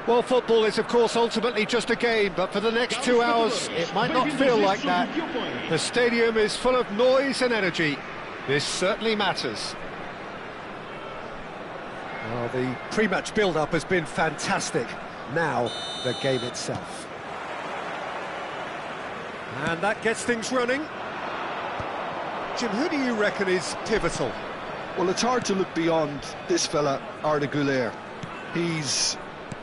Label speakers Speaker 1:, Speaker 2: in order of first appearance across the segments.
Speaker 1: Well, football is, of course, ultimately just a game, but for the next 2 hours, it might not feel like that. The stadium is full of noise and energy. This certainly matters. Well, the pre-match build-up has been fantastic. Now, the game itself. And that gets things running. Jim, who do you reckon is pivotal?
Speaker 2: Well, it's hard to look beyond this fella, Arda Güler. He's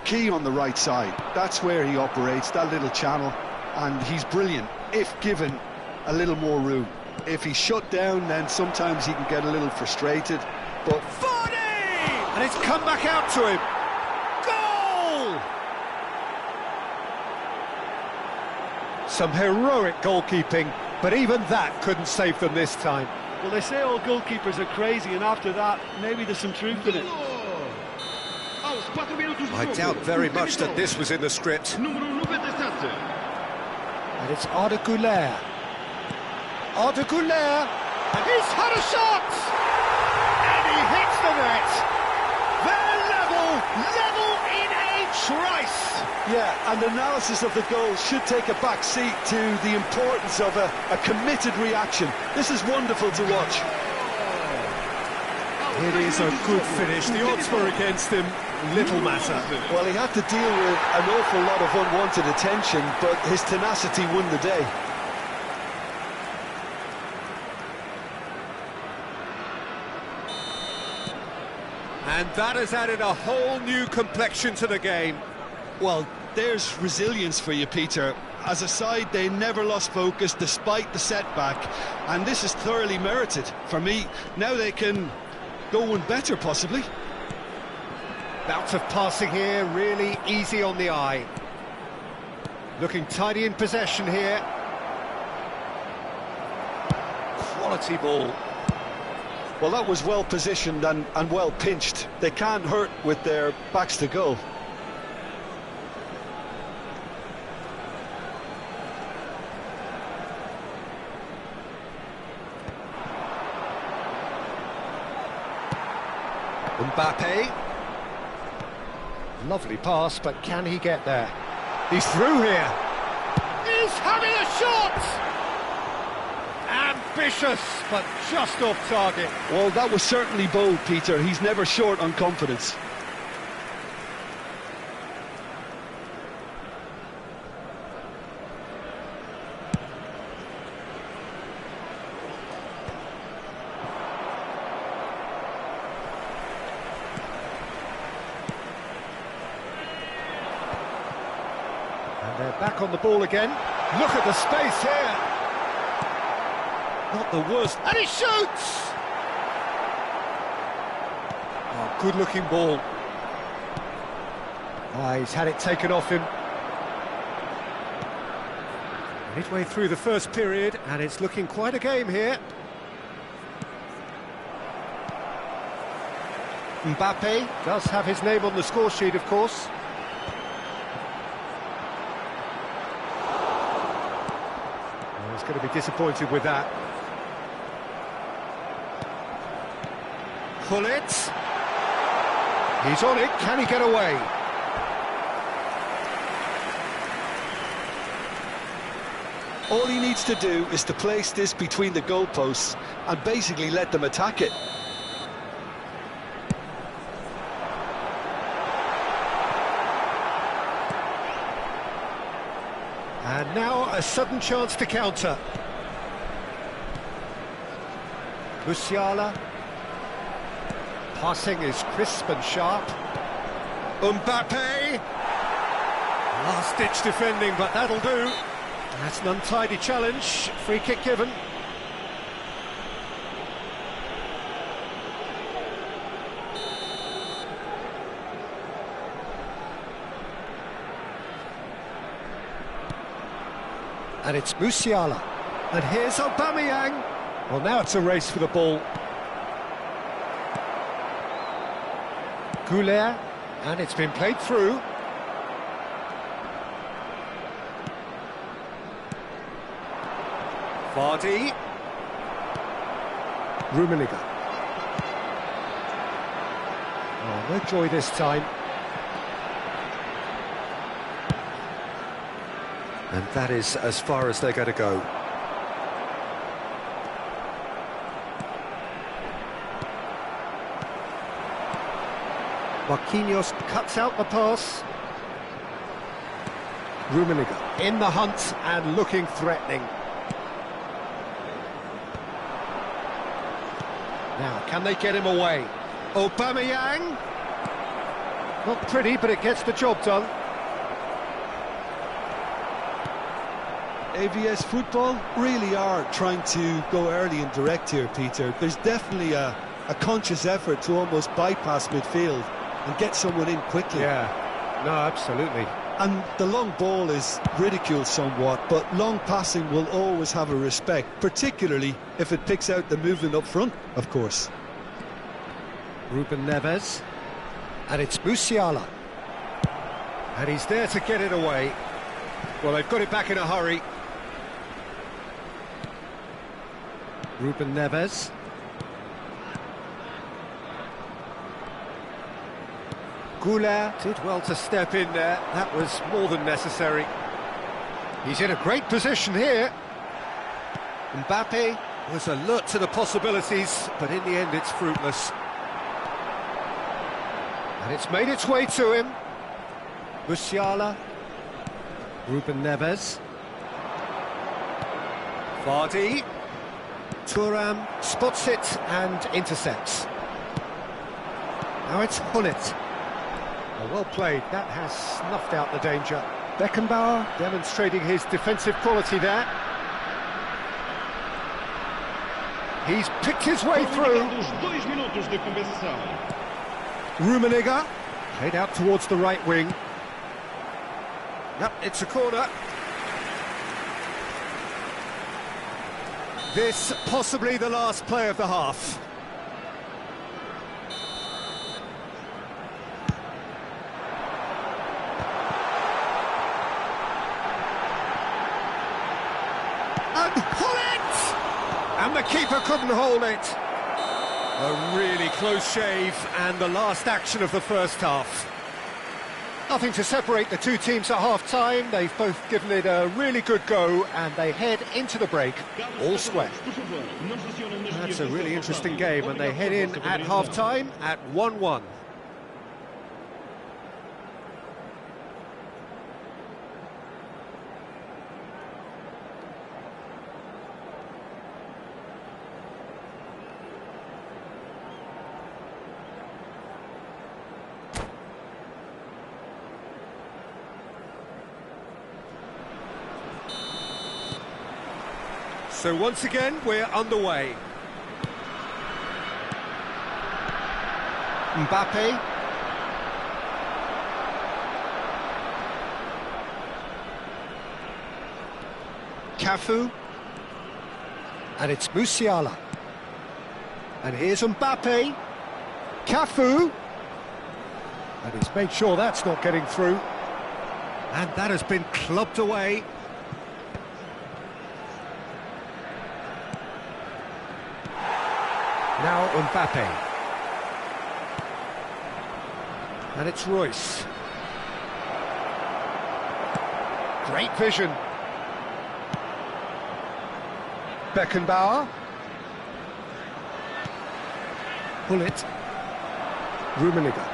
Speaker 2: key on the right side. That's where he operates, that little channel, and he's brilliant if given a little more room. If he's shut down, then sometimes he can get a little frustrated, but...
Speaker 1: And it's come back out to him. Goal! Some heroic goalkeeping, but even that couldn't save them this time.
Speaker 3: Well, they say all goalkeepers are crazy, and after that, maybe there's some truth in it.
Speaker 1: I doubt very much that this was in the script. And it's Arda Güler. Arda Güler! And he's had a shot! And he hits the net! They're level in a trice!
Speaker 2: Yeah, and analysis of the goal should take a back seat to the importance of a committed reaction. This is wonderful to watch.
Speaker 1: It is a good finish. The odds were against him. Little matter.
Speaker 2: Well, he had to deal with an awful lot of unwanted attention, but his tenacity won the day.
Speaker 1: And that has added a whole new complexion to the game.
Speaker 2: Well, there's resilience for you, Peter. As a side, they never lost focus despite the setback, and this is thoroughly merited. For me, now they can go one better, possibly.
Speaker 1: Bout of passing here, really easy on the eye. Looking tidy in possession here. Quality ball.
Speaker 2: Well, that was well positioned and well pinched. They can't hurt with their backs to goal.
Speaker 1: Mbappe. Lovely pass, but can he get there? He's through here. He's having a shot! Ambitious, but just off target.
Speaker 2: Well, that was certainly bold, Peter. He's never short on confidence.
Speaker 1: And they're back on the ball again. Look at the space here. Not the worst. And he shoots! Oh, good-looking ball. He's had it taken off him. Midway through the first period, and it's looking quite a game here. Mbappe does have his name on the score sheet, of course. He's going to be disappointed with that. Pull it. He's on it. Can he get away?
Speaker 2: All he needs to do is to place this between the goalposts and basically let them attack it.
Speaker 1: And now a sudden chance to counter. Musiala. Passing is crisp and sharp. Mbappe. Last-ditch defending, but that'll do. That's an untidy challenge. Free kick given. And it's Musiala. And here's Aubameyang. Well, now it's a race for the ball. Güler, and it's been played through. Vardy. Rummenigge. Oh, no joy this time. And that is as far as they're going to go.
Speaker 4: Marquinhos cuts out the pass. Rummenigge in the hunt and looking threatening. Now, can they get him away? Aubameyang. Not pretty, but it gets the job done.
Speaker 2: AVS Football really are trying to go early and direct here, Peter. There's definitely a conscious effort to almost bypass midfield and get someone in quickly.
Speaker 4: Yeah, no, absolutely.
Speaker 2: And the long ball is ridiculed somewhat, but long passing will always have a respect, particularly if it picks out the movement up front, of course.
Speaker 4: Ruben Neves. And it's Musiala. And he's there to get it away. Well, they've got it back in a hurry. Ruben Neves. Goulart did well to step in there. That was more than necessary. He's in a great position here. Mbappe was alert to the possibilities, but in the end it's fruitless. And it's made its way to him. Musiala. Ruben Neves. Vardy. Thuram spots it and intercepts. Now it's Hullet. Well played, that has snuffed out the danger. Beckenbauer demonstrating his defensive quality there. He's picked his way through. Rummenigge played out towards the right wing. Yep, it's a corner. This possibly the last play of the half. And pull it! And the keeper couldn't hold it. A really close shave, and the last action of the first half. Nothing to separate the two teams at half-time. They've both given it a really good go, and they head into the break all square. That's a really interesting game, and they head in at half-time at 1-1. So once again, we're underway. Mbappe. Cafu. And it's Musiala. And here's Mbappe. Cafu. And he's made sure that's not getting through. And that has been clubbed away. Now Mbappe. And it's Royce. Great vision. Beckenbauer. Hullet. Rummenigge.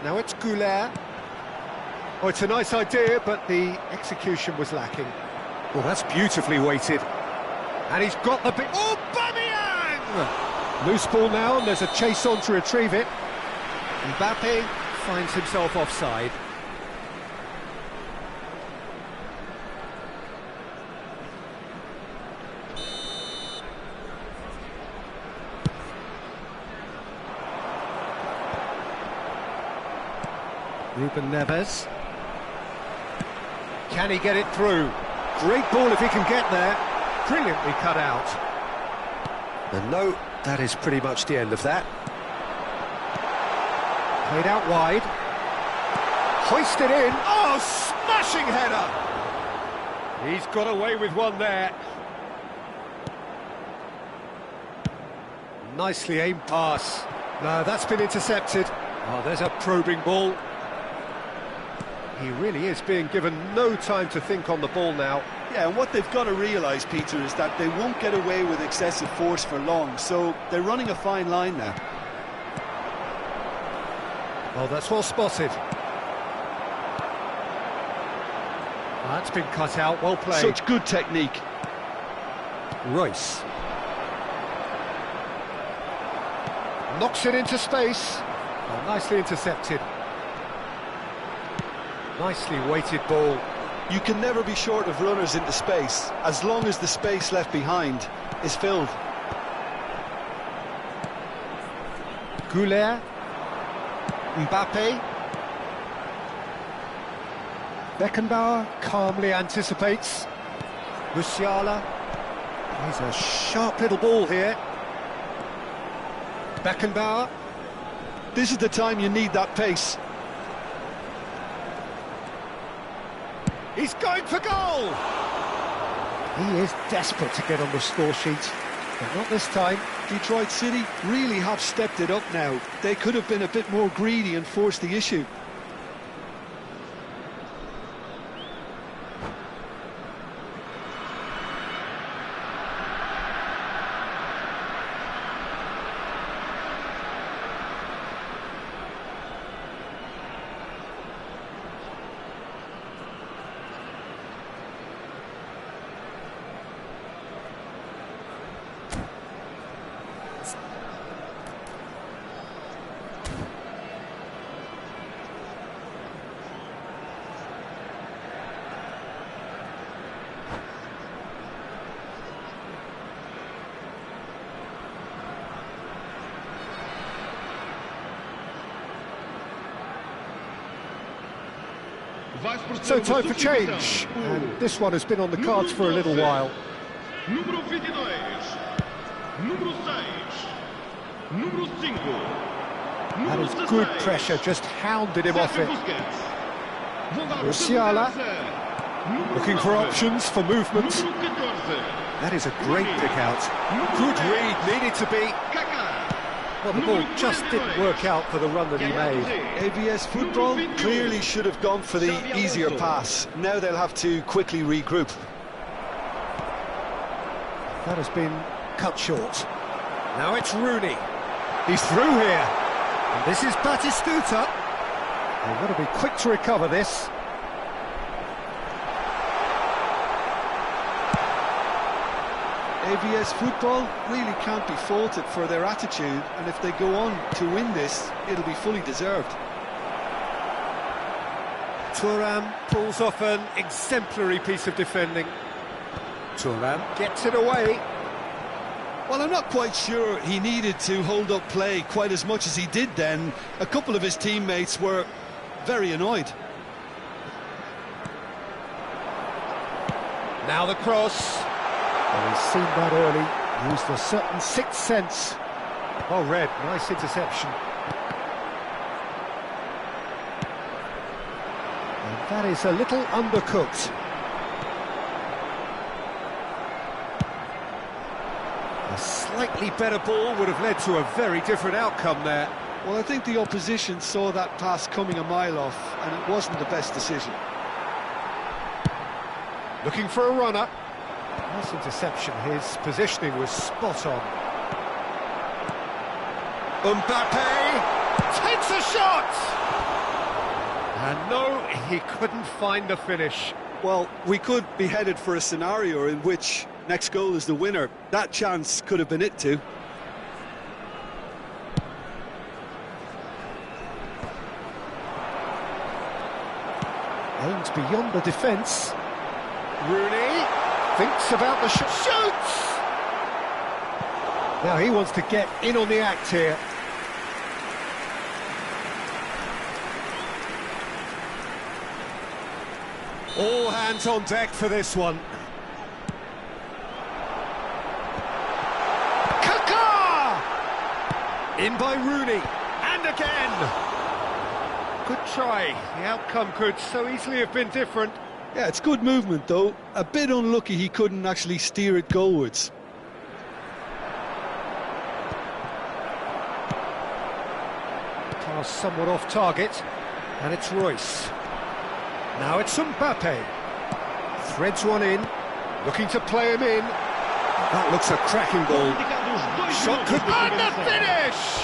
Speaker 4: Now it's Goulart. Oh, it's a nice idea, but the execution was lacking. Well, that's beautifully weighted. And he's got the big... Oh, Aubameyang! Loose ball now, and there's a chase on to retrieve it. Mbappe finds himself offside. Ruben Neves. Can he get it through? Great ball if he can get there. Brilliantly cut out. And no, that is pretty much the end of that. Played out wide. Hoisted in. Oh, smashing header! He's got away with one there. Nicely aimed pass. No, that's been intercepted. Oh, there's a probing ball. He really is being given no time to think on the ball now.
Speaker 2: Yeah, and what they've got to realise, Peter, is that they won't get away with excessive force for long, so they're running a fine line now.
Speaker 4: Oh, that's well spotted. That's been cut out, well played.
Speaker 2: Such good technique.
Speaker 4: Royce. Knocks it into space. Oh, nicely intercepted. Nicely weighted ball.
Speaker 2: You can never be short of runners into space, as long as the space left behind is filled.
Speaker 1: Goulet. Mbappe.
Speaker 4: Beckenbauer calmly anticipates. Musiala. He's a sharp little ball here. Beckenbauer.
Speaker 2: This is the time you need that pace.
Speaker 4: He's going for goal!
Speaker 1: He is desperate to get on the score sheet, but not this time.
Speaker 2: Detroit City really have stepped it up now. They could have been a bit more greedy and forced the issue.
Speaker 4: So time for change, and this one has been on the cards for a little while.
Speaker 5: Número 22, número 6, número 5.
Speaker 4: That is good pressure, just hounded him off it. Musiala, looking for options for movement. That is a great pick out. Good read, needed to be. Well, the ball just didn't work out for the run that he made.
Speaker 2: Efooball clearly should have gone for the easier pass. Now they'll have to quickly regroup.
Speaker 4: That has been cut short. Now it's Rooney. He's through here. And this is Batistuta. They've got to be quick to recover this.
Speaker 2: Efooball really can't be faulted for their attitude, and if they go on to win this, it'll be fully deserved.
Speaker 4: Thuram pulls off an exemplary piece of defending. Thuram gets it away.
Speaker 2: Well, I'm not quite sure he needed to hold up play quite as much as he did then. A couple of his teammates were very annoyed.
Speaker 4: Now the cross.
Speaker 1: Well, he's seen that early, used a certain sixth sense.
Speaker 4: Oh, Red, nice interception.
Speaker 1: And that is a little undercooked.
Speaker 4: A slightly better ball would have led to a very different outcome there.
Speaker 2: Well, I think the opposition saw that pass coming a mile off, and it wasn't the best decision.
Speaker 4: Looking for a runner. Nice interception, his positioning was spot on. Mbappe takes a shot! And no, he couldn't find the finish.
Speaker 2: Well, we could be headed for a scenario in which next goal is the winner. That chance could have been it too.
Speaker 1: Aims beyond the defence.
Speaker 4: Rooney thinks about the shot. Shoots! Now he wants to get in on the act here. All hands on deck for this one. Kaká! In by Rooney, and again! Good try. The outcome could so easily have been different.
Speaker 2: Yeah, it's good movement though. A bit unlucky he couldn't actually steer it goalwards.
Speaker 4: Pass somewhat off target, and it's Royce. Now it's Mbappe. Threads one in, looking to play him in. That looks a cracking ball. Shot could... And the finish!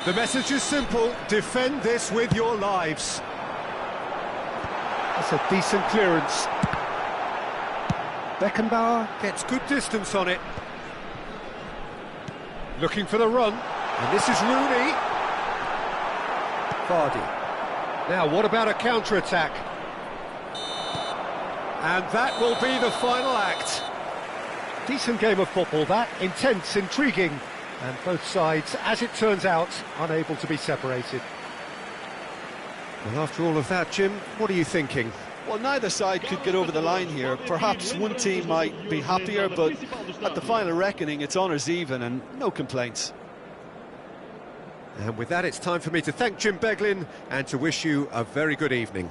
Speaker 4: The message is simple: defend this with your lives.
Speaker 3: That's a decent clearance. Beckenbauer
Speaker 4: Gets good distance on it. Looking for the run. And this is Rooney. Vardy. Now, what about a counter-attack? And that will be the final act.
Speaker 3: decent game of football, that. Intense, intriguing. And both sides, as it turns out, unable to be separated.
Speaker 4: Well, after all of that, Jim, what are you thinking?
Speaker 2: Well, neither side could get over the line here. Perhaps one team might be happier, but at the final reckoning, it's honours even and no complaints.
Speaker 4: And with that, it's time for me to thank Jim Beglin and to wish you a very good evening.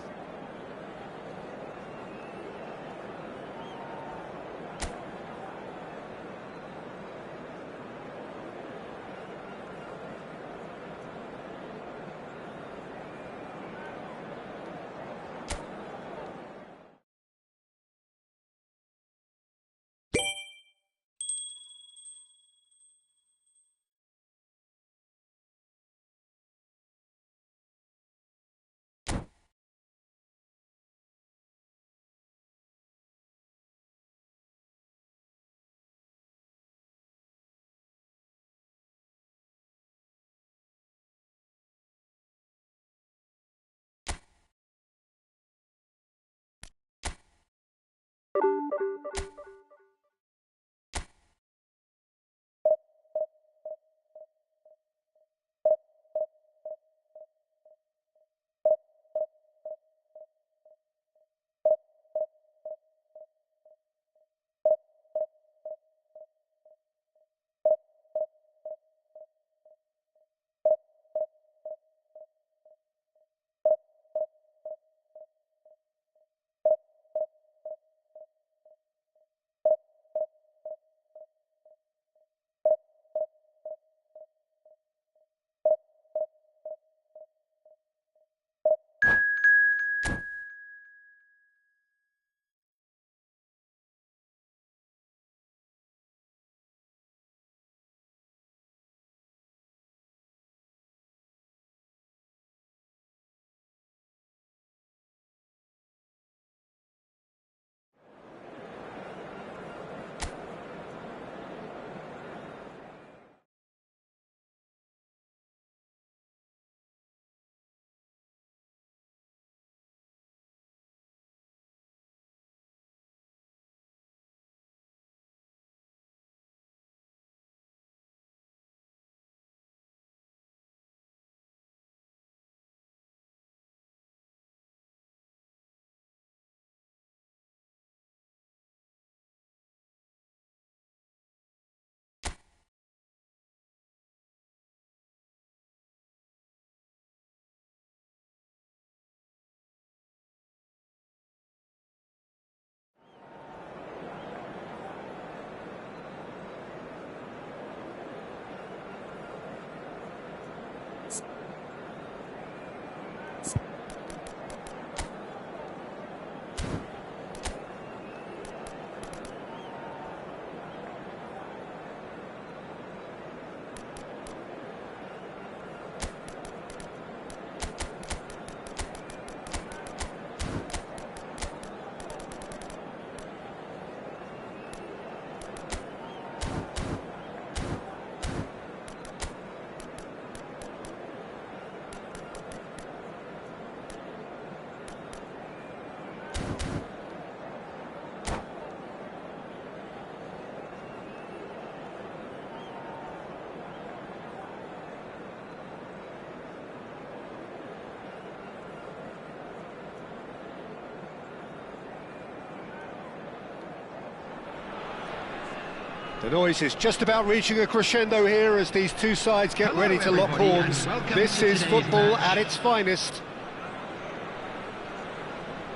Speaker 3: The noise is just about reaching a crescendo here as these two sides get ready to lock horns. This is football at its finest.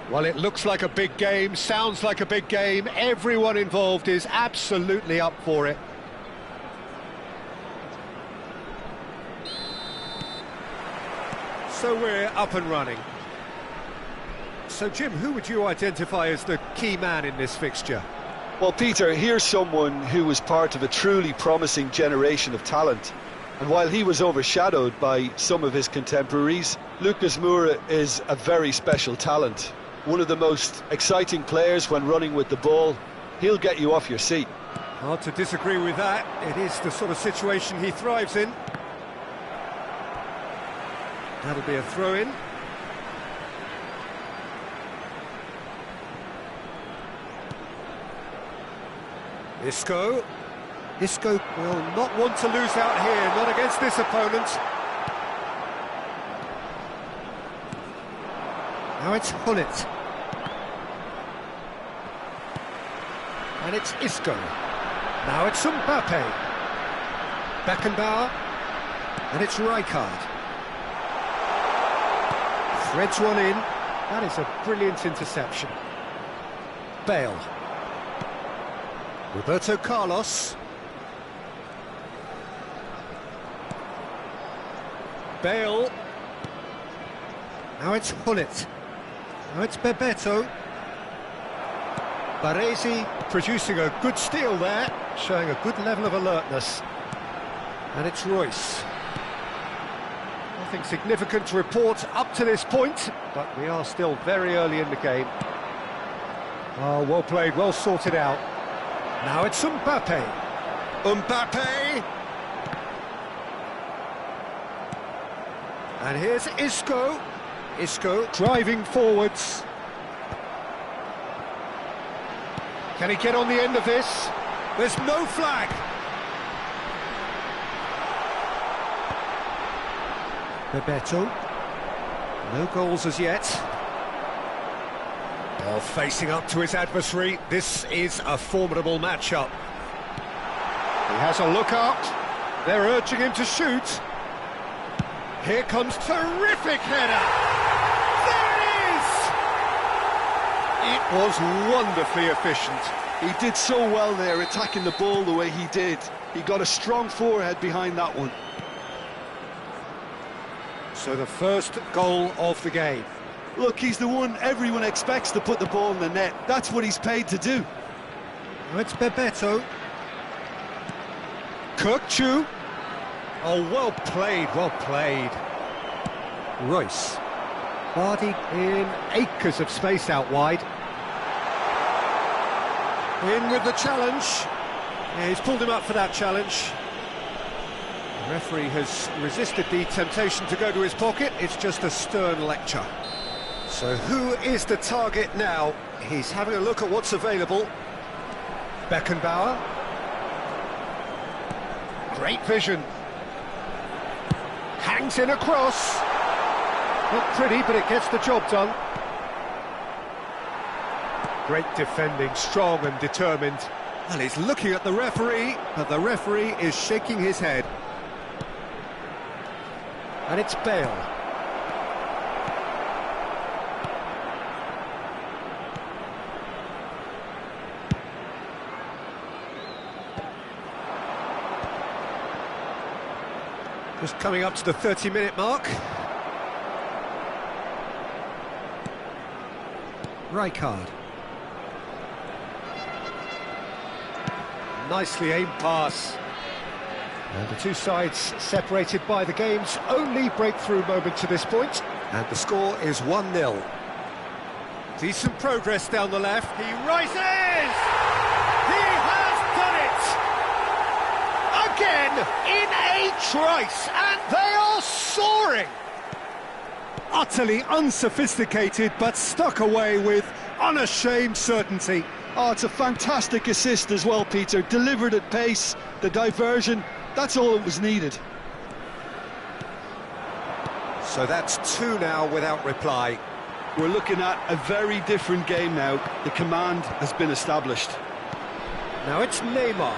Speaker 3: Well, it looks like a big game, sounds like a big game. Everyone involved is absolutely up for it.
Speaker 4: So we're up and running. So, Jim, who would you identify as the key man in this fixture?
Speaker 2: Well, Peter, here's someone who was part of a truly promising generation of talent. And while he was overshadowed by some of his contemporaries, Lucas Moura is a very special talent. One of the most exciting players when running with the ball. He'll get you off your seat.
Speaker 4: Hard to disagree with that. It is the sort of situation he thrives in. That'll be a throw-in. Isco will not want to lose out here, not against this opponent.
Speaker 3: Now it's Hullet. And it's Isco. Now it's Mbappe. Beckenbauer. And it's Rijkaard. Threads one in. That is a brilliant interception. Bale. Roberto Carlos.
Speaker 4: Bale.
Speaker 3: Now it's Hullet. Now it's Bebeto. Baresi producing a good steal there, showing a good level of alertness. And it's Royce. Nothing significant to report up to this point, but we are still very early in the game. Oh, well played, well sorted out. Now it's Mbappe.
Speaker 4: Mbappe!
Speaker 3: And here's Isco. Isco driving forwards. Can he get on the end of this?
Speaker 4: There's no flag!
Speaker 3: Bebeto. No goals as yet.
Speaker 4: Well, facing up to his adversary, this is a formidable matchup.
Speaker 3: He has a look up. They're urging him to shoot. Here comes terrific header. There it is!
Speaker 4: It was wonderfully efficient.
Speaker 2: He did so well there, attacking the ball the way he did. He got a strong forehead behind that one.
Speaker 3: So the first goal of the game.
Speaker 2: Look, he's the one everyone expects to put the ball in the net. That's what he's paid to do.
Speaker 3: Now it's Bebeto. Kirkchu.
Speaker 4: Oh, well played, well played.
Speaker 3: Royce. Vardy in acres of space out wide.
Speaker 4: In with the challenge. Yeah, he's pulled him up for that challenge. The referee has resisted the temptation to go to his pocket. It's just a stern lecture. So who is the target now? He's having a look at what's available.
Speaker 3: Beckenbauer. Great vision. Hangs in a cross. Not pretty, but it gets the job done. Great defending, strong and determined.
Speaker 4: Well, he's looking at the referee, but the referee is shaking his head.
Speaker 3: And it's Bale.
Speaker 4: Just coming up to the 30-minute mark.
Speaker 3: Rijkaard.
Speaker 4: Nicely aimed pass.
Speaker 3: And the two sides separated by the game's only breakthrough moment to this point.
Speaker 4: And the score is 1-0. Decent progress down the left.
Speaker 1: He rises! He has done it! Again, in a trice, and they are soaring!
Speaker 3: Utterly unsophisticated, but stuck away with unashamed certainty.
Speaker 2: Oh, it's a fantastic assist as well, Peter. Delivered at pace, the diversion, that's all that was needed.
Speaker 4: So that's 2 now without reply.
Speaker 2: We're looking at a very different game now. The command has been established.
Speaker 3: Now it's Neymar.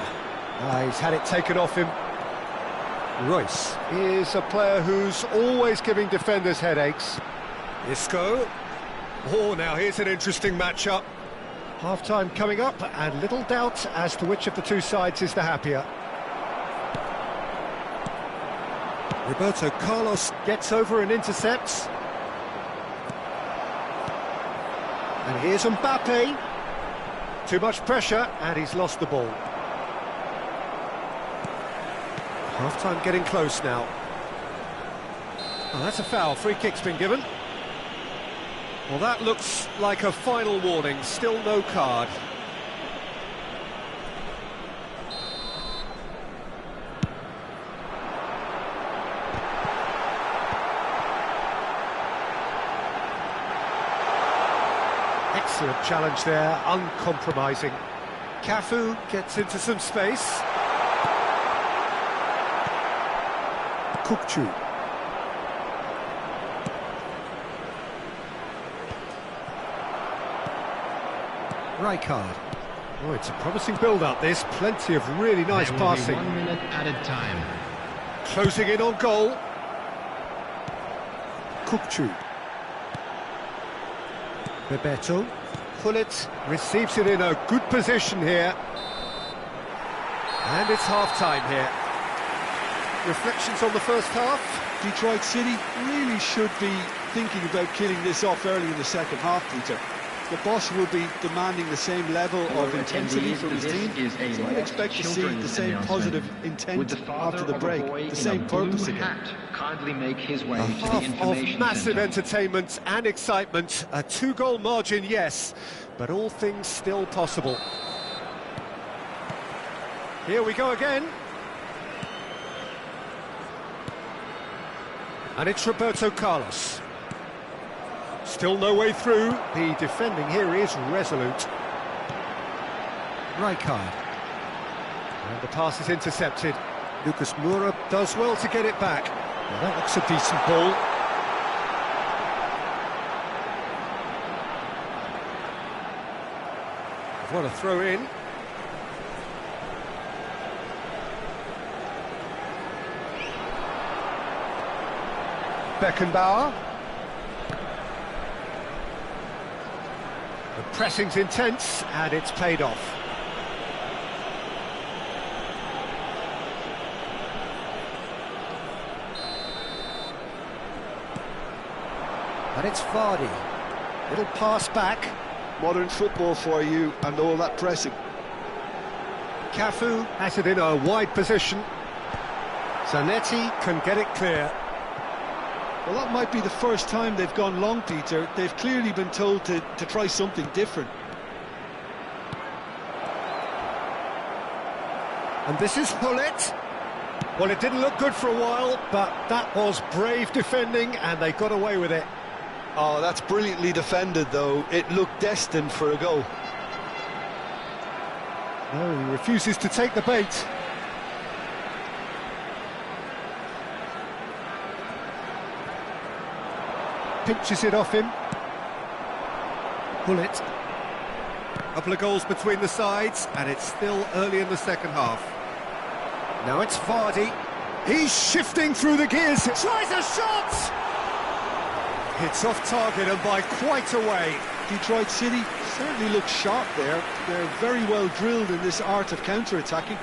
Speaker 3: He's had it taken off him. Royce is a player who's always giving defenders headaches.
Speaker 4: Isco. Oh, now here's an interesting matchup.
Speaker 3: Half-time coming up, and little doubt as to which of the two sides is the happier. Roberto Carlos gets over and intercepts. And here's Mbappe. Too much pressure, and he's lost the ball. Half-time getting close now. Oh, that's a foul. Free kick's been given. Well, that looks like a final warning. Still no card. Excellent challenge there, uncompromising. Cafu gets into some space. Kukçu. Rijkaard. Oh, it's a promising build-up, this. Plenty of really nice passing.
Speaker 6: 1 minute added time.
Speaker 3: Closing in on goal. Kukçu. Bebeto. Gullit receives it in a good position here. And it's half-time here. Reflections on the first half?
Speaker 2: Detroit City really should be thinking about killing this off early in the second half, Peter. The boss will be demanding the same level of intensity from his team, so I expect to see the same positive intent after the break, the same purpose again.
Speaker 6: Kindly make his way
Speaker 3: A
Speaker 6: to the
Speaker 3: half of
Speaker 6: information
Speaker 3: massive
Speaker 6: centre.
Speaker 3: entertainment and excitement. A 2-goal margin, yes, but all things still possible. Here we go again. And it's Roberto Carlos. Still no way through. The defending here is resolute. Rijkaard. And the pass is intercepted. Lucas Moura does well to get it back. Well, that looks a decent ball. What a throw in. Beckenbauer. The pressing's intense, and it's paid off. And it's Vardy. Little pass back.
Speaker 2: Modern football for you and all that pressing.
Speaker 3: Cafu has it in a wide position. Zanetti can get it clear.
Speaker 2: Well, that might be the first time they've gone long, Peter. They've clearly been told to try something different.
Speaker 3: And this is Gullit. Well, it didn't look good for a while, but that was brave defending, and they got away with it.
Speaker 2: Oh, that's brilliantly defended, though. It looked destined for a goal.
Speaker 3: No, he refuses to take the bait. Pinches it off him. Gullit. Couple of goals between the sides, and it's still early in the second half. Now it's Vardy. He's shifting through the gears. Tries a shot! It's off target and by quite a way.
Speaker 2: Detroit City certainly look sharp there. They're very well drilled in this art of counter-attacking.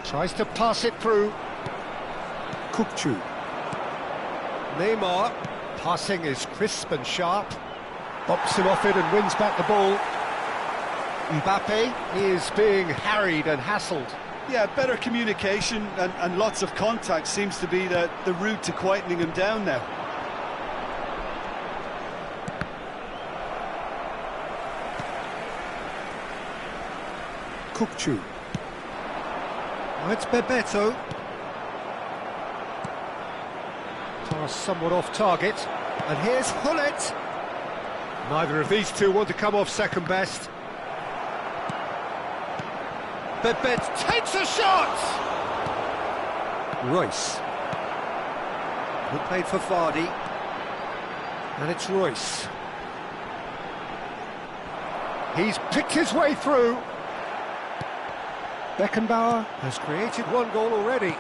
Speaker 3: Tries to pass it through. Kukçu. Neymar. Passing is crisp and sharp. Bops him off it and wins back the ball. Mbappe is being harried and hassled.
Speaker 2: Yeah, better communication and lots of contact seems to be the route to quietening him down now.
Speaker 3: Kukçu. Now it's Bebeto. Pass somewhat off target. And here's Gullit. Neither of these two want to come off second best. Bebet takes a shot! Royce. He played for Vardy. And it's Royce. He's picked his way through. Beckenbauer has created one goal already.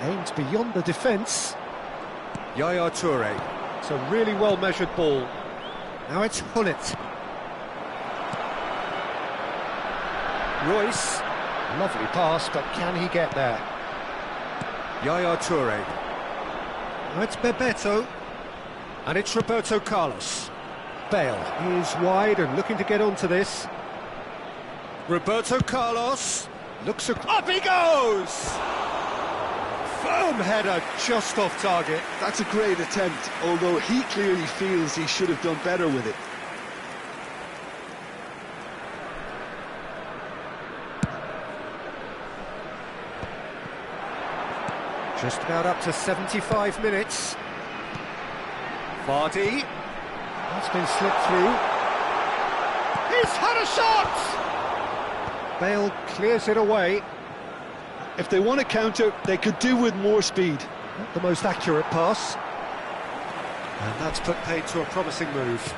Speaker 3: Aimed beyond the defence. Yaya Toure. It's a really well-measured ball. Now it's Gullit. Royce, lovely pass, but can he get there? Yaya Toure. Now it's Bebeto, and it's Roberto Carlos. Bale is wide and looking to get onto this. Roberto Carlos looks up he goes! Firm header just off target.
Speaker 2: That's a great attempt, although he clearly feels he should have done better with it.
Speaker 3: Just about up to 75 minutes. Vardy. That's been slipped through.
Speaker 1: He's had a shot!
Speaker 3: Bale clears it away.
Speaker 2: If they want to counter, they could do with more speed.
Speaker 3: Not the most accurate pass. And that's put paid to a promising move.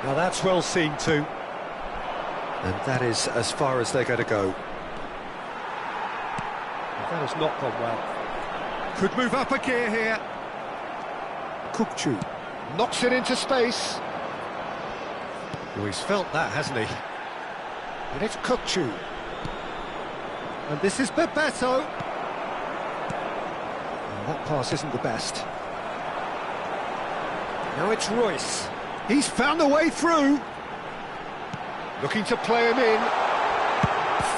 Speaker 3: Now that's well seen too. And that is as far as they're going to go. That has not gone well. Could move up a gear here. Kukçu knocks it into space. Oh, he's felt that, hasn't he? And it's Kukçu. And this is Bebeto. Oh, that pass isn't the best. Now it's Royce. He's found a way through. Looking to play him in.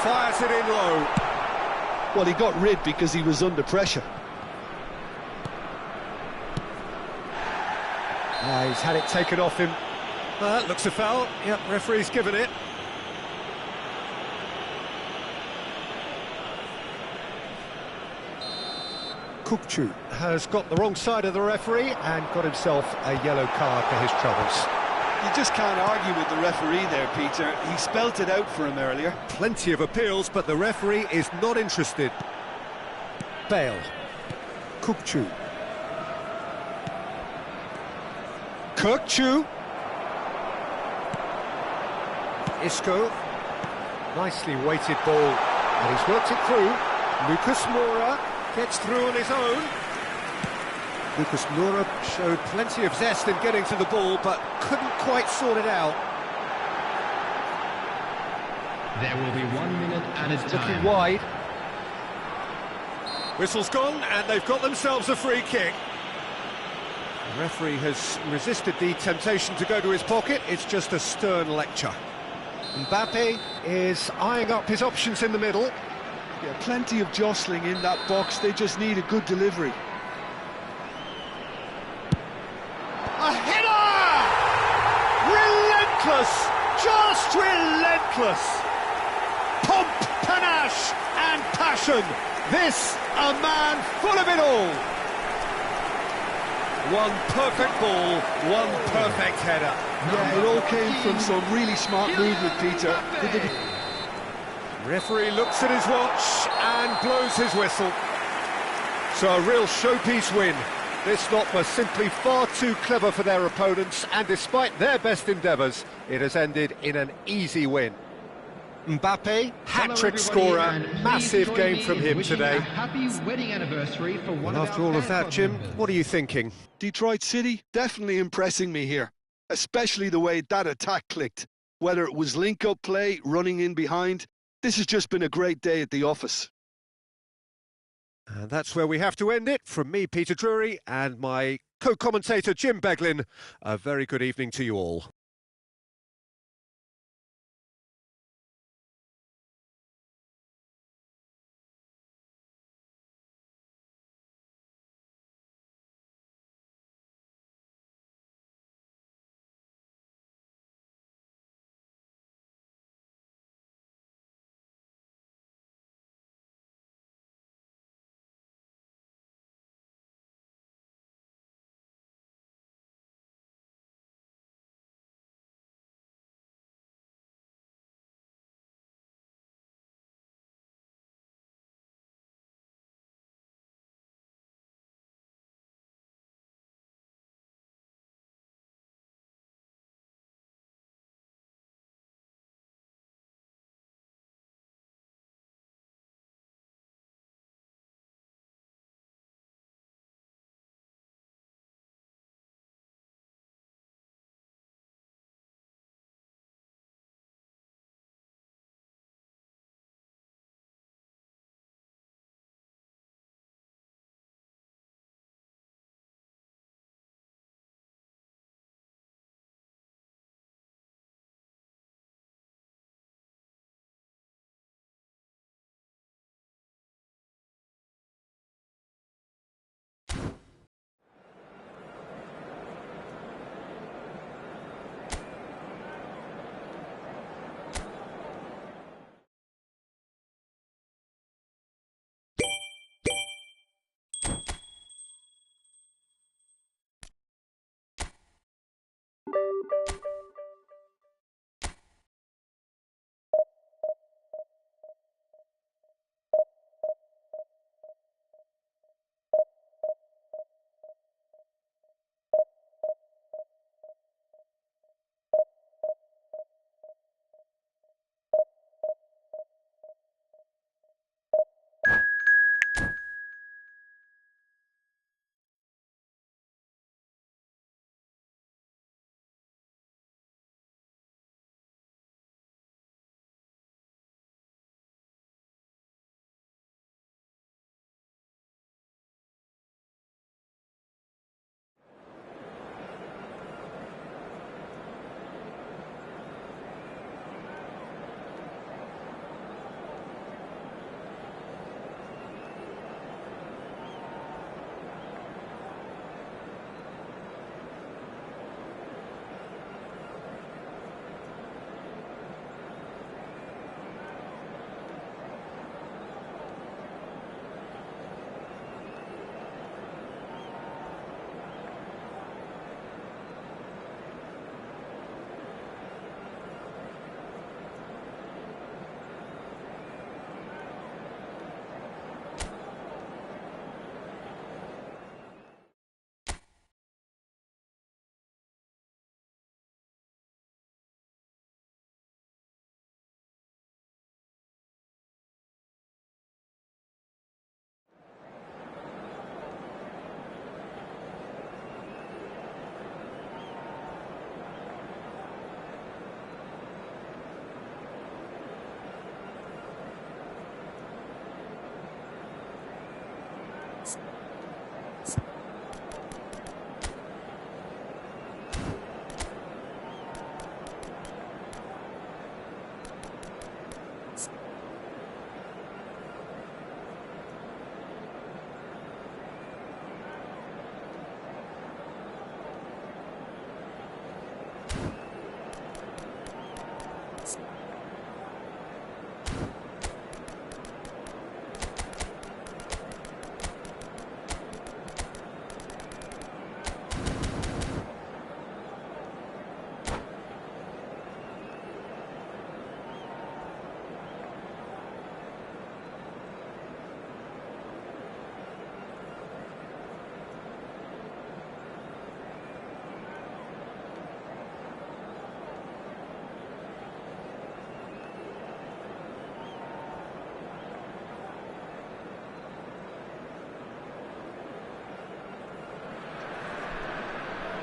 Speaker 3: Fires it in low.
Speaker 2: Well, he got rid because he was under pressure.
Speaker 3: He's had it taken off him. That looks a foul. Yep, referee's given it. Kukçu has got the wrong side of the referee and got himself a yellow card for his troubles.
Speaker 2: You just can't argue with the referee there, Peter. He spelt it out for him earlier.
Speaker 3: Plenty of appeals, but the referee is not interested. Bale. Kukçu. Kukçu. Isco. Nicely weighted ball. And he's worked it through. Lucas Moura gets through on his own. Lucas Moura showed plenty of zest in getting to the ball, but couldn't quite sort it out.
Speaker 6: There will be 1 minute added time.
Speaker 3: Looking wide. Whistle's gone, and they've got themselves a free kick. The referee has resisted the temptation to go to his pocket. It's just a stern lecture. Mbappe is eyeing up his options in the middle.
Speaker 2: Yeah, plenty of jostling in that box. They just need a good delivery.
Speaker 1: A header! Relentless! Just relentless! Pomp, panache and passion. This, a man full of it all.
Speaker 3: One perfect ball, one perfect header.
Speaker 2: Yeah, it all came from some really smart movement, Peter.
Speaker 3: Referee looks at his watch and blows his whistle. So a real showpiece win. This lot was simply far too clever for their opponents, and despite their best endeavours, it has ended in an easy win. Mbappe, hat-trick scorer, massive game from him today.
Speaker 6: Happy wedding anniversary for one
Speaker 3: And after all of that, Jim, what are you thinking?
Speaker 2: Detroit City definitely impressing me here, especially the way that attack clicked. Whether it was link-up play, running in behind, this has just been a great day at the office.
Speaker 3: And that's where we have to end it. From me, Peter Drury, and my co-commentator, Jim Beglin, a very good evening to you all.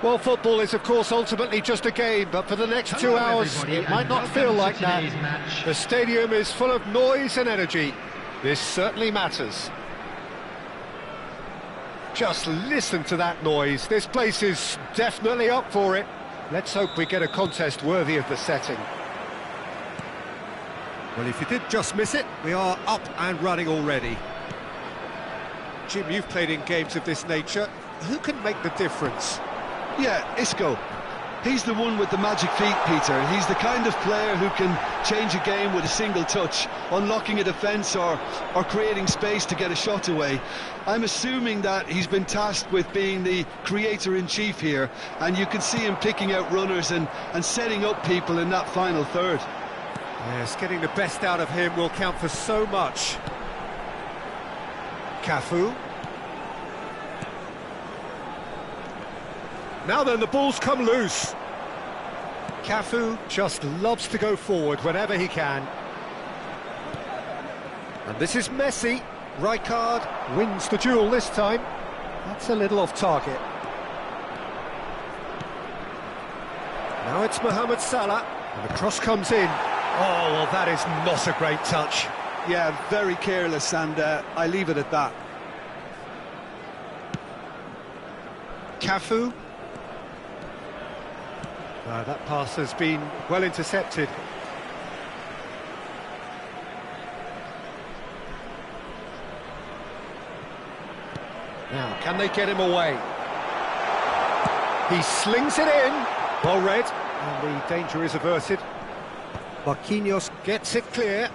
Speaker 3: Well, football is, of course, ultimately just a game, but for the next 2 hours,
Speaker 6: everybody,
Speaker 3: it might
Speaker 6: and
Speaker 3: not feel
Speaker 6: welcome
Speaker 3: like
Speaker 6: to
Speaker 3: that.
Speaker 6: today's match.
Speaker 3: The stadium is full of noise and energy. This certainly matters. Just listen to that noise. This place is definitely up for it. Let's hope we get a contest worthy of the setting.
Speaker 4: Well, if you did just miss it, we are up and running already. Jim, you've played in games of this nature. Who can make the difference?
Speaker 2: Yeah, Isco. He's the one with the magic feet, Peter. He's the kind of player who can change a game with a single touch, unlocking a defence or creating space to get a shot away. I'm assuming that he's been tasked with being the creator-in-chief here, and you can see him picking out runners and setting up people in that final third.
Speaker 4: Yes, getting the best out of him will count for so much. Cafu.
Speaker 3: Now then, the ball's come loose. Cafu just loves to go forward whenever he can. And this is Messi. Rijkaard wins the duel this time. That's a little off target. Now it's Mohamed Salah, and the cross comes in. Oh, well, that is not a great touch.
Speaker 2: Yeah, very careless, and I leave it at that.
Speaker 3: Cafu. That pass has been well intercepted. Now, can they get him away? He slings it in. Well read, and the danger is averted. Marquinhos gets it clear.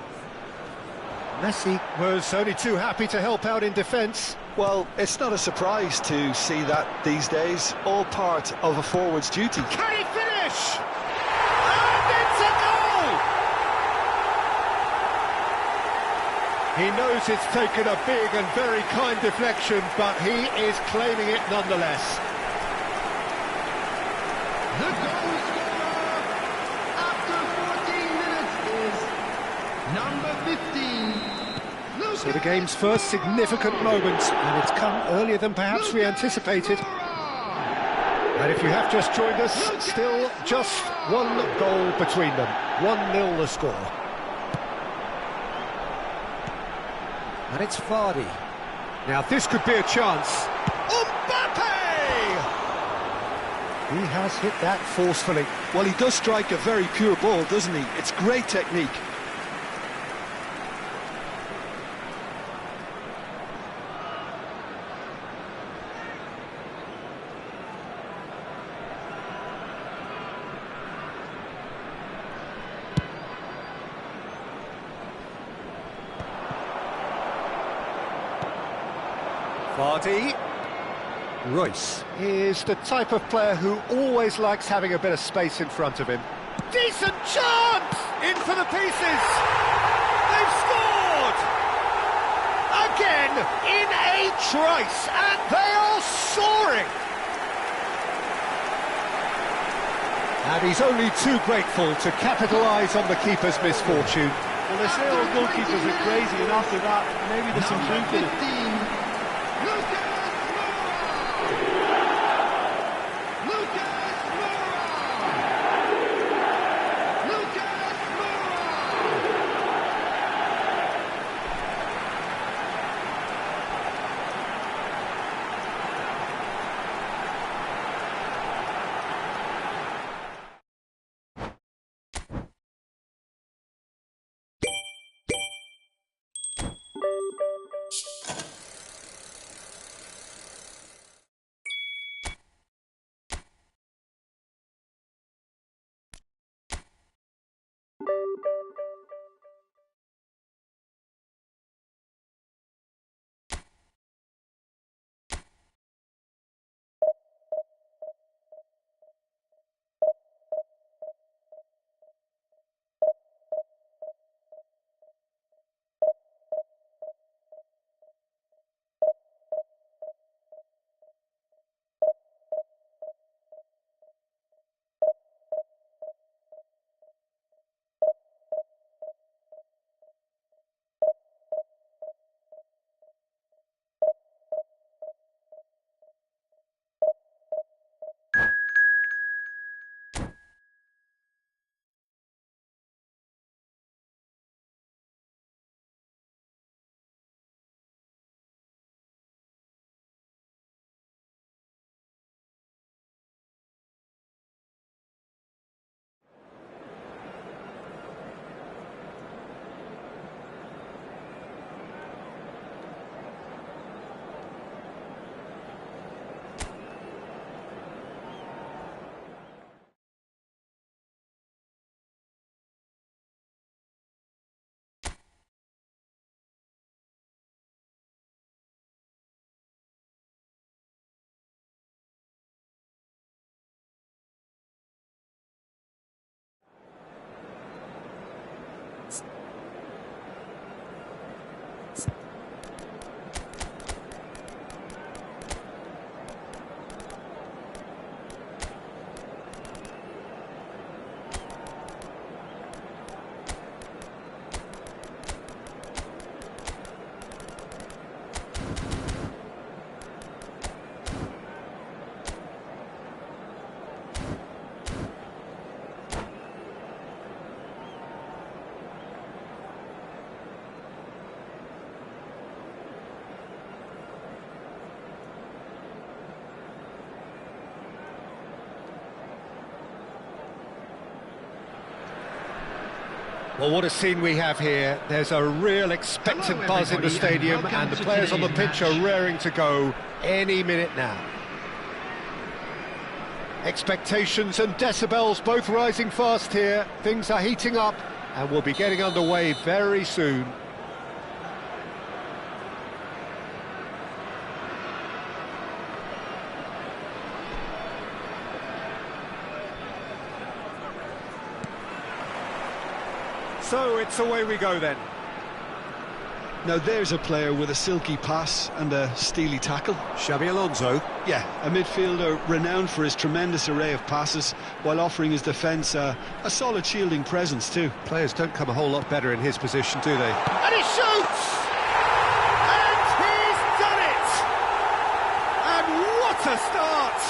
Speaker 3: Messi was only too happy to help out in defence.
Speaker 2: Well, it's not a surprise to see that these days, all part of a forward's duty.
Speaker 1: Can he finish? And it's a goal!
Speaker 3: He knows it's taken a big and very kind deflection, but he is claiming it nonetheless.
Speaker 6: The goal scorer after 14 minutes is number 15.
Speaker 3: So the game's first significant moment, and it's come earlier than perhaps we anticipated. And if you have just joined us, still just one goal between them. 1-0 the score. And it's Vardy. Now this could be a chance.
Speaker 1: Mbappe!
Speaker 3: He has hit that forcefully.
Speaker 2: Well, he does strike a very pure ball, doesn't he? It's great technique.
Speaker 3: Vardy. Royce is the type of player who always likes having a bit of space in front of him.
Speaker 1: Decent chance! In for the pieces! They've scored! Again, in a trice, and they are soaring!
Speaker 3: And he's only too grateful to capitalise on the keeper's misfortune.
Speaker 7: Well, they say all goalkeepers are crazy, and after that, maybe there's some truth in it.
Speaker 3: Well, what a scene we have here. There's a real expectant buzz in the stadium, and the players on the pitch are raring to go any minute now. Expectations and decibels both rising fast here. Things are heating up, and we'll be getting underway very soon. So it's away we go then.
Speaker 2: Now there's a player with a silky pass and a steely tackle.
Speaker 3: Xabi Alonso.
Speaker 2: Yeah, a midfielder renowned for his tremendous array of passes while offering his defence a solid shielding presence too.
Speaker 3: Players don't come a whole lot better in his position, do they?
Speaker 1: And he shoots! And he's done it! And what a start!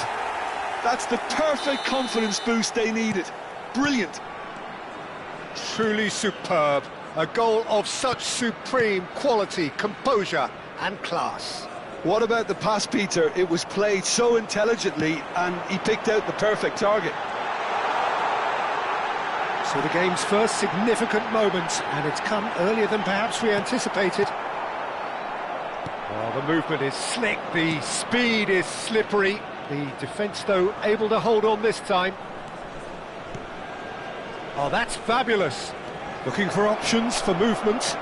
Speaker 2: That's the perfect confidence boost they needed. Brilliant.
Speaker 3: Truly superb. A goal of such supreme quality, composure and class.
Speaker 2: What about the pass, Peter? It was played so intelligently and he picked out the perfect target.
Speaker 3: So the game's first significant moment, and it's come earlier than perhaps we anticipated. Oh, the movement is slick, the speed is slippery. The defence, though, able to hold on this time. Oh, that's fabulous. Looking for options for movement.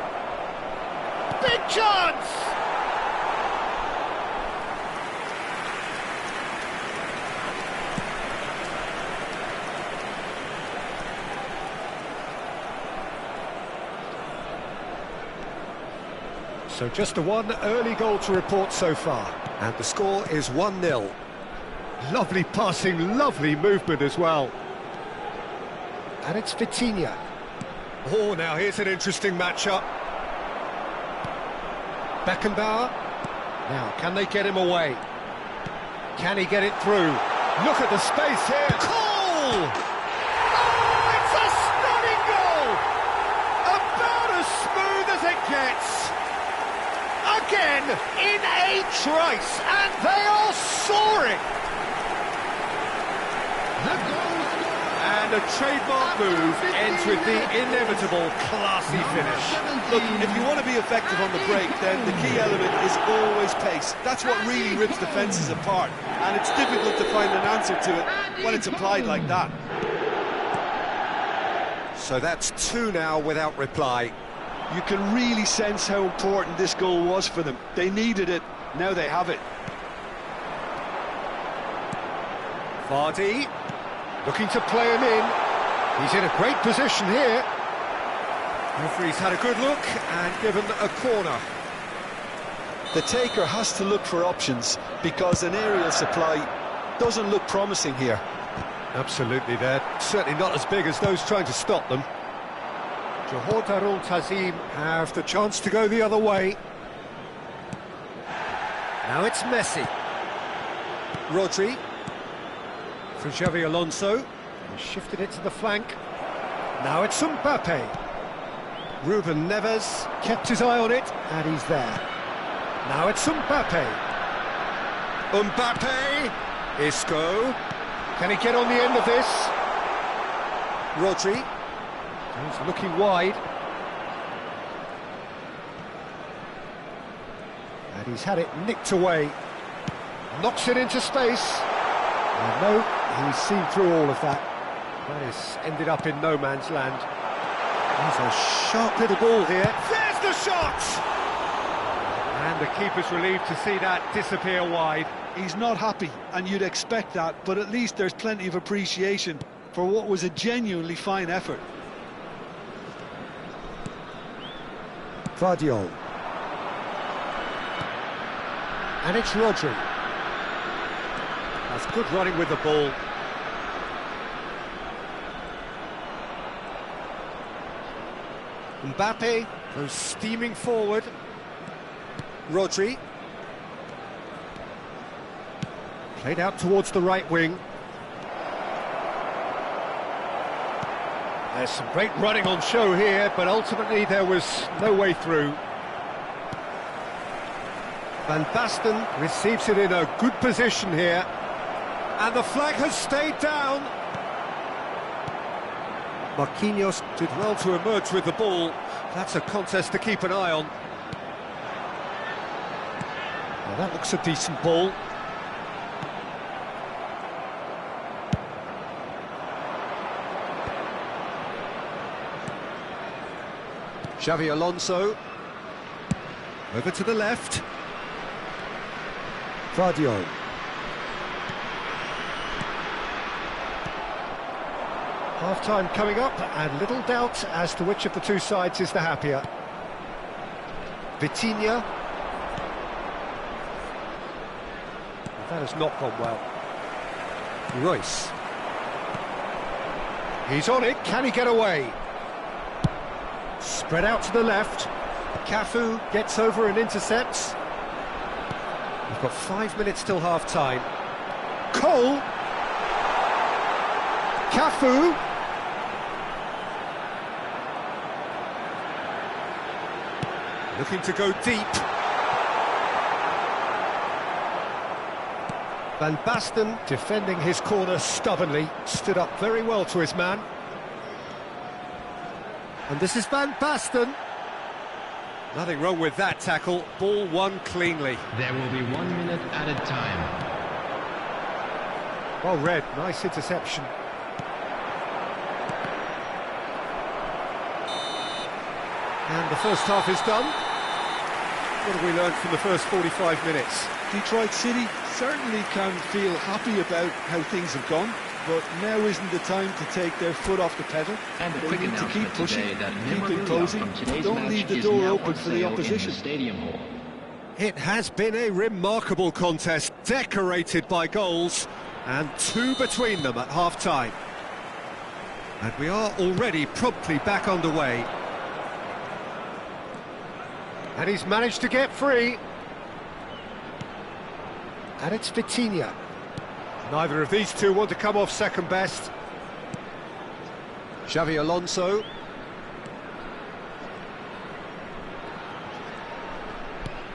Speaker 1: Big chance!
Speaker 3: So just the one early goal to report so far. And the score is 1-0. Lovely passing, lovely movement as well. And it's Vitinha. Oh, now here's an interesting matchup. Beckenbauer. Now, can they get him away? Can he get it through? Look at the space here.
Speaker 1: Goal! Oh, it's a stunning goal! About as smooth as it gets. Again, in a trice, and they are soaring.
Speaker 3: And a trademark move ends with the inevitable classy finish.
Speaker 2: Look, if you want to be effective on the break, then the key element is always pace. That's what really rips defences apart, and it's difficult to find an answer to it when it's applied like that.
Speaker 3: So that's 2 now without reply.
Speaker 2: You can really sense how important this goal was for them. They needed it, now they have it.
Speaker 3: Vardy, looking to play him in. He's in a great position here. Referee's had a good look and given a corner.
Speaker 2: The taker has to look for options because an aerial supply doesn't look promising here.
Speaker 3: Absolutely, they're certainly not as big as those trying to stop them. Johor Darul Tazim have the chance to go the other way. Now it's Messi. Rodri. For Xabi Alonso. He shifted it to the flank. Now it's Mbappe. Ruben Neves kept his eye on it, and he's there. Now it's Mbappe. Mbappe. Isco. Can he get on the end of this? Rodri. He's looking wide. And he's had it nicked away. Knocks it into space. And no, he's seen through all of that. That has ended up in no man's land. There's a sharp little ball here.
Speaker 1: There's the shot!
Speaker 3: And the keeper's relieved to see that disappear wide.
Speaker 2: He's not happy, and you'd expect that, but at least there's plenty of appreciation for what was a genuinely fine effort.
Speaker 3: Vardiol. And it's Rodri. That's good running with the ball. Mbappe goes steaming forward. Rodri. Played out towards the right wing. There's some great running on show here, but ultimately there was no way through. Van Basten receives it in a good position here. And the flag has stayed down.
Speaker 4: Marquinhos did well to emerge with the ball. That's a contest to keep an eye on. Well, that looks a decent ball. Xavi Alonso. Over to the left. Vardio.
Speaker 3: Half-time coming up, and little doubt as to which of the two sides is the happier. Vitinha. That has not gone well. Royce. He's on it, can he get away? Spread out to the left. Cafu gets over and intercepts. We've got 5 minutes till half-time. Cole. Cafu. Looking to go deep. Van Basten defending his corner stubbornly, stood up very well to his man. And this is Van Basten. Nothing wrong with that tackle, ball won cleanly.
Speaker 6: There will be 1 minute added time.
Speaker 3: Well read, nice interception. And the first half is done. What have we learned from the first 45 minutes?
Speaker 2: Detroit City certainly can feel happy about how things have gone, but now isn't the time to take their foot off the pedal.
Speaker 6: And a
Speaker 2: They
Speaker 6: quick
Speaker 2: need to keep
Speaker 6: announcement
Speaker 2: pushing,
Speaker 6: today that
Speaker 2: keep
Speaker 6: memorabilia
Speaker 2: imposing,
Speaker 6: from today's
Speaker 2: don't
Speaker 6: match
Speaker 2: leave the
Speaker 6: is
Speaker 2: door
Speaker 6: now
Speaker 2: open
Speaker 6: on
Speaker 2: for the
Speaker 6: sale in
Speaker 2: opposition.
Speaker 6: Stadium Hall.
Speaker 4: It has been a remarkable contest, decorated by goals, and two between them at half-time. And we are already promptly back underway.
Speaker 3: And he's managed to get free. And it's Vitinha. Neither of these two want to come off second best.
Speaker 4: Xavi Alonso.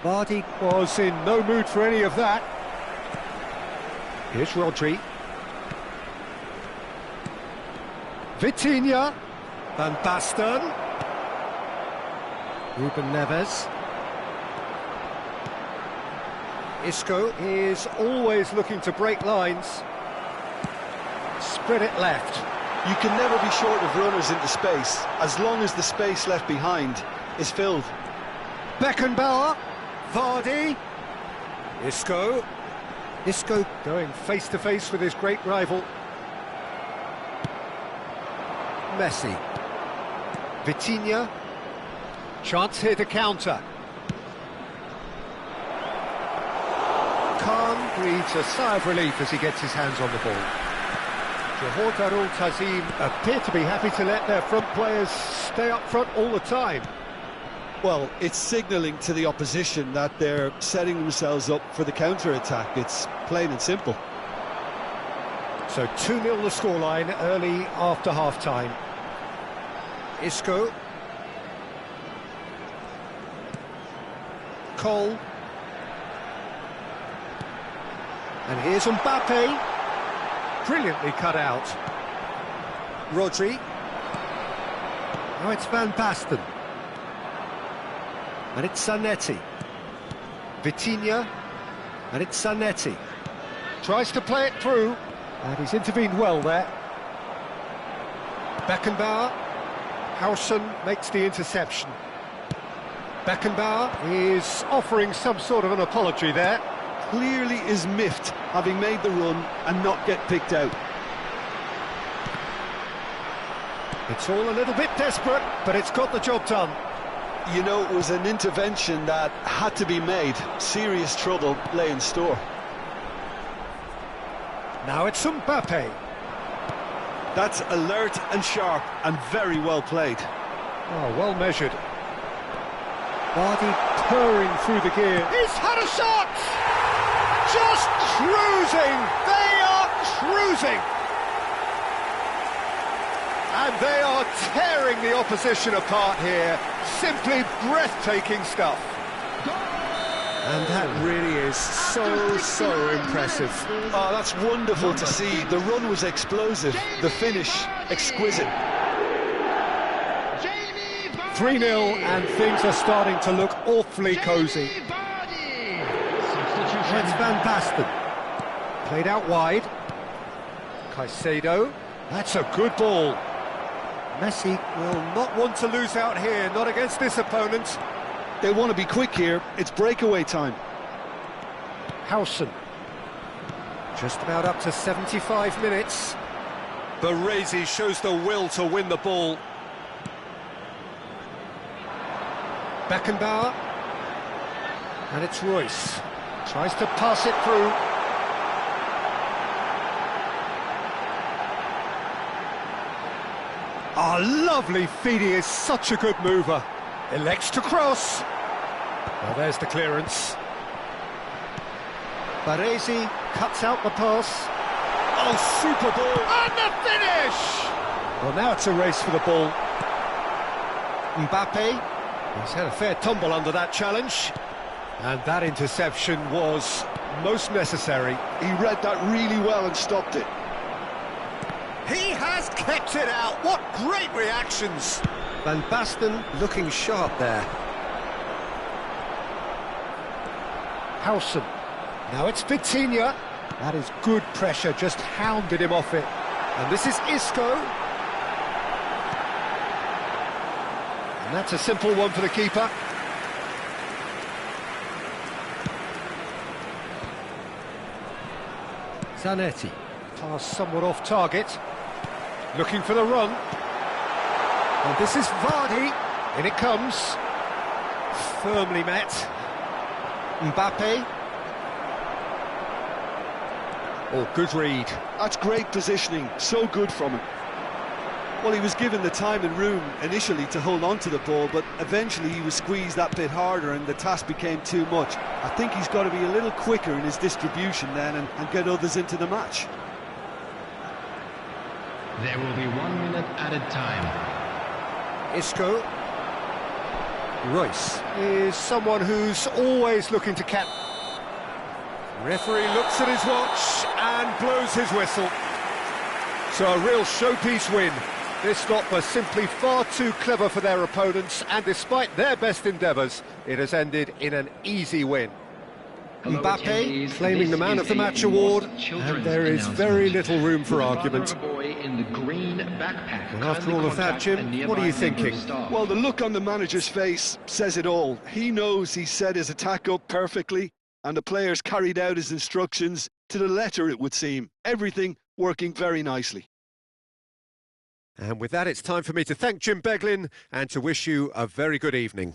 Speaker 3: Vardy was in no mood for any of that. Here's Rodri. Vitinha.
Speaker 4: Van Basten.
Speaker 3: Ruben Neves.
Speaker 4: Isco.
Speaker 3: Is always looking to break lines. Spread it left.
Speaker 2: You can never be short of runners into space, as long as the space left behind is filled.
Speaker 3: Beckenbauer. Vardy.
Speaker 4: Isco.
Speaker 3: Isco going face-to-face with his great rival. Messi. Vitinha. Chance here to counter. Khan breathes a sigh of relief as he gets his hands on the ball. Johor Darul Tazim appear to be happy to let their front players stay up front all the time.
Speaker 2: Well, it's signalling to the opposition that they're setting themselves up for the counter-attack. It's plain and simple.
Speaker 3: So 2-0 the scoreline early after half-time.
Speaker 4: Isco.
Speaker 3: Cole. And here's Mbappe. Brilliantly cut out. Rodri. Now it's Van Basten. And it's Zanetti. Vitinha. And it's Zanetti. Tries to play it through. And he's intervened well there. Beckenbauer. Howson makes the interception. Beckenbauer is offering some sort of an apology there.
Speaker 2: Clearly is miffed, having made the run and not get picked out.
Speaker 3: It's all a little bit desperate, but it's got the job done.
Speaker 2: You know, it was an intervention that had to be made. Serious trouble lay in store.
Speaker 3: Now it's Mbappe.
Speaker 2: That's alert and sharp and very well played.
Speaker 3: Oh, well measured. Vardy purring through the gear.
Speaker 1: He's had a shot! Just cruising! They are cruising!
Speaker 3: And they are tearing the opposition apart here. Simply breathtaking stuff.
Speaker 4: And that really is so impressive.
Speaker 2: Oh, that's wonderful to see. The run was explosive, the finish exquisite.
Speaker 3: 3-0 and things are starting to look awfully cosy. It's Van Basten. Played out wide. Caicedo. That's a good ball. Messi will not want to lose out here, not against this opponent.
Speaker 2: They want to be quick here. It's breakaway time.
Speaker 3: Howson. Just about up to 75 minutes. Baresi shows the will to win the ball. Beckenbauer. And it's Royce. Tries to pass it through. Oh, lovely feed, he is such a good mover. Elects to cross. Well, there's the clearance. Baresi cuts out the pass. Oh, super ball.
Speaker 1: And the finish!
Speaker 3: Well, now it's a race for the ball. Mbappe. He's had a fair tumble under that challenge. And that interception was most necessary.
Speaker 2: He read that really well and stopped it.
Speaker 3: He has kept it out. What great reactions. Van Basten looking sharp there. Howson. Now it's Vitinha. That is good pressure, just hounded him off it. And this is Isco. And that's a simple one for the keeper. Zanetti. Pass somewhat off target. Looking for the run. And this is Vardy. In it comes. Firmly met. Mbappe. Oh, good read.
Speaker 2: That's great positioning, so good from him. Well, he was given the time and room initially to hold on to the ball, but eventually he was squeezed that bit harder and the task became too much. I think he's got to be a little quicker in his distribution then and get others into the match.
Speaker 6: There will be 1 minute added time.
Speaker 3: Isco. Royce is someone who's always looking to cap. Referee looks at his watch and blows his whistle. So a real showpiece win. This lot were simply far too clever for their opponents, and despite their best endeavours, it has ended in an easy win.
Speaker 6: Hello,
Speaker 3: Mbappe
Speaker 6: attendees.
Speaker 3: claiming the Man of the Match award, and there is very little room for argument. And after all of that, Jim, what are you thinking?
Speaker 2: Well, the look on the manager's face says it all. He knows he set his attack up perfectly, and the players carried out his instructions to the letter, it would seem. Everything working very nicely.
Speaker 3: And with that, it's time for me to thank Jim Beglin and to wish you a very good evening.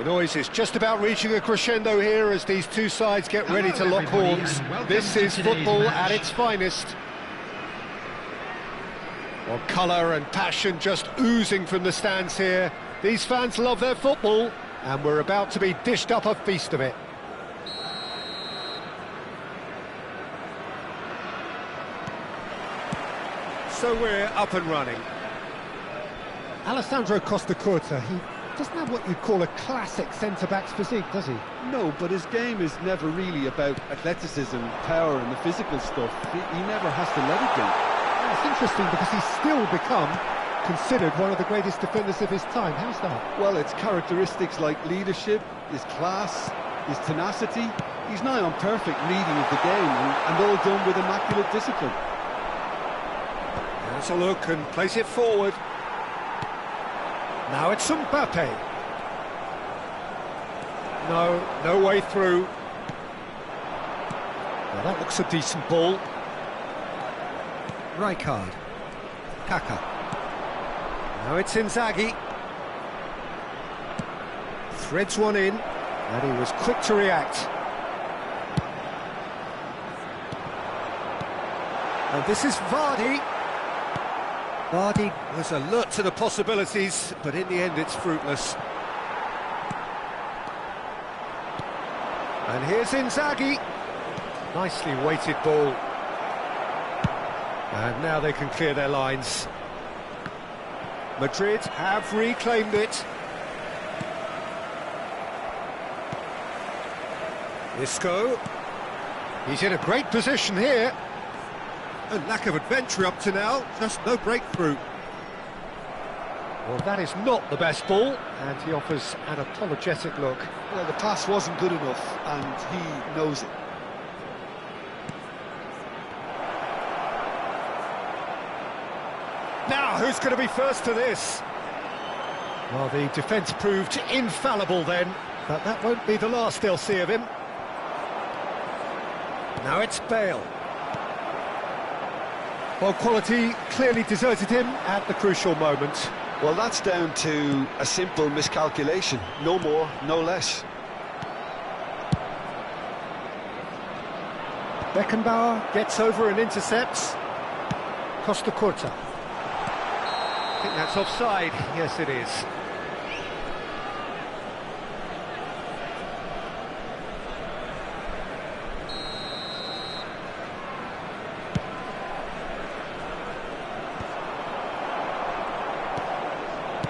Speaker 3: The noise is just about reaching a crescendo here as these two sides get ready to lock horns. This is football at its finest. Well, colour and passion just oozing from the stands here. These fans love their football, and we're about to be dished up a feast of it. So we're up and running.
Speaker 4: Alessandro Costacurta, he doesn't have what you'd call a classic centre-back's physique, does he?
Speaker 2: No, but his game is never really about athleticism, power and the physical stuff. He never has to let it be.
Speaker 4: Yeah, it's interesting because he's still become considered one of the greatest defenders of his time. How's that?
Speaker 2: Well, it's characteristics like leadership, his class, his tenacity. He's nigh on perfect reading of the game and all done with immaculate discipline.
Speaker 3: Let's a look and place it forward. Now it's Mbappe. No way through. Well, that looks a decent ball. Rijkaard. Kaka. Now it's Inzaghi. Threads one in, and he was quick to react. And this is Vardy. Vardy was alert to the possibilities, but in the end it's fruitless. And here's Inzaghi. Nicely weighted ball. And now they can clear their lines. Madrid have reclaimed it. Isco. He's in a great position here. A lack of adventure up to now, just no breakthrough. Well, that is not the best ball, and he offers an apologetic look.
Speaker 2: Well, the pass wasn't good enough, and he knows it.
Speaker 3: Now, who's going to be first to this? Well, the defence proved infallible then, but that won't be the last they'll see of him. Now it's Bale. Well, quality clearly deserted him at the crucial moment.
Speaker 2: Well, that's down to a simple miscalculation. No more, no less.
Speaker 3: Beckenbauer gets over and intercepts. Costacurta. I think that's offside. Yes, it is.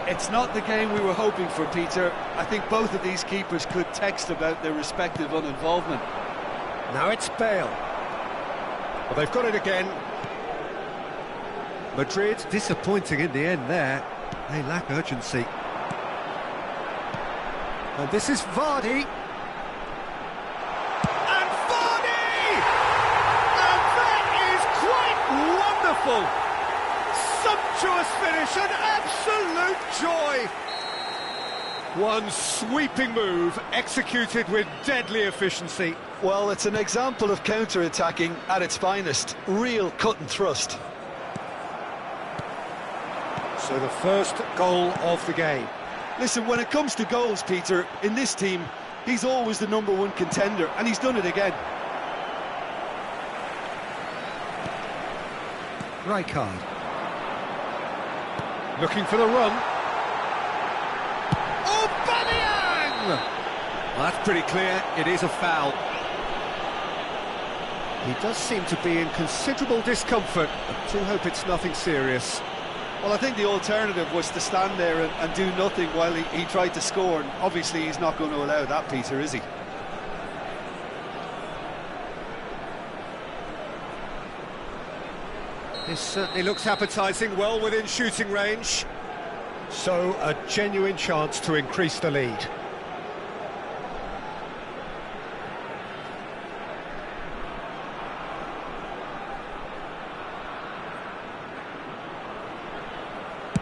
Speaker 2: It's not the game we were hoping for, Peter. I think both of these keepers could text about their respective uninvolvement.
Speaker 3: Now it's Bale. Well, they've got it again. Madrid disappointing in the end there. They lack urgency. And this is Vardy. And Vardy! And that is quite wonderful! Sumptuous finish, an absolute joy! One sweeping move, executed with deadly efficiency.
Speaker 2: Well, it's an example of counter-attacking at its finest. Real cut and thrust.
Speaker 3: So the first goal of the game.
Speaker 2: Listen, when it comes to goals, Peter, in this team, he's always the #1 contender, and he's done it again.
Speaker 3: Rijkaard. Looking for the run. Aubameyang! Well, that's pretty clear, it is a foul. He does seem to be in considerable discomfort. I do hope it's nothing serious.
Speaker 2: Well, I think the alternative was to stand there and do nothing while he tried to score, and obviously he's not going to allow that, Peter, is he?
Speaker 3: This certainly looks appetising, well within shooting range. So, a genuine chance to increase the lead.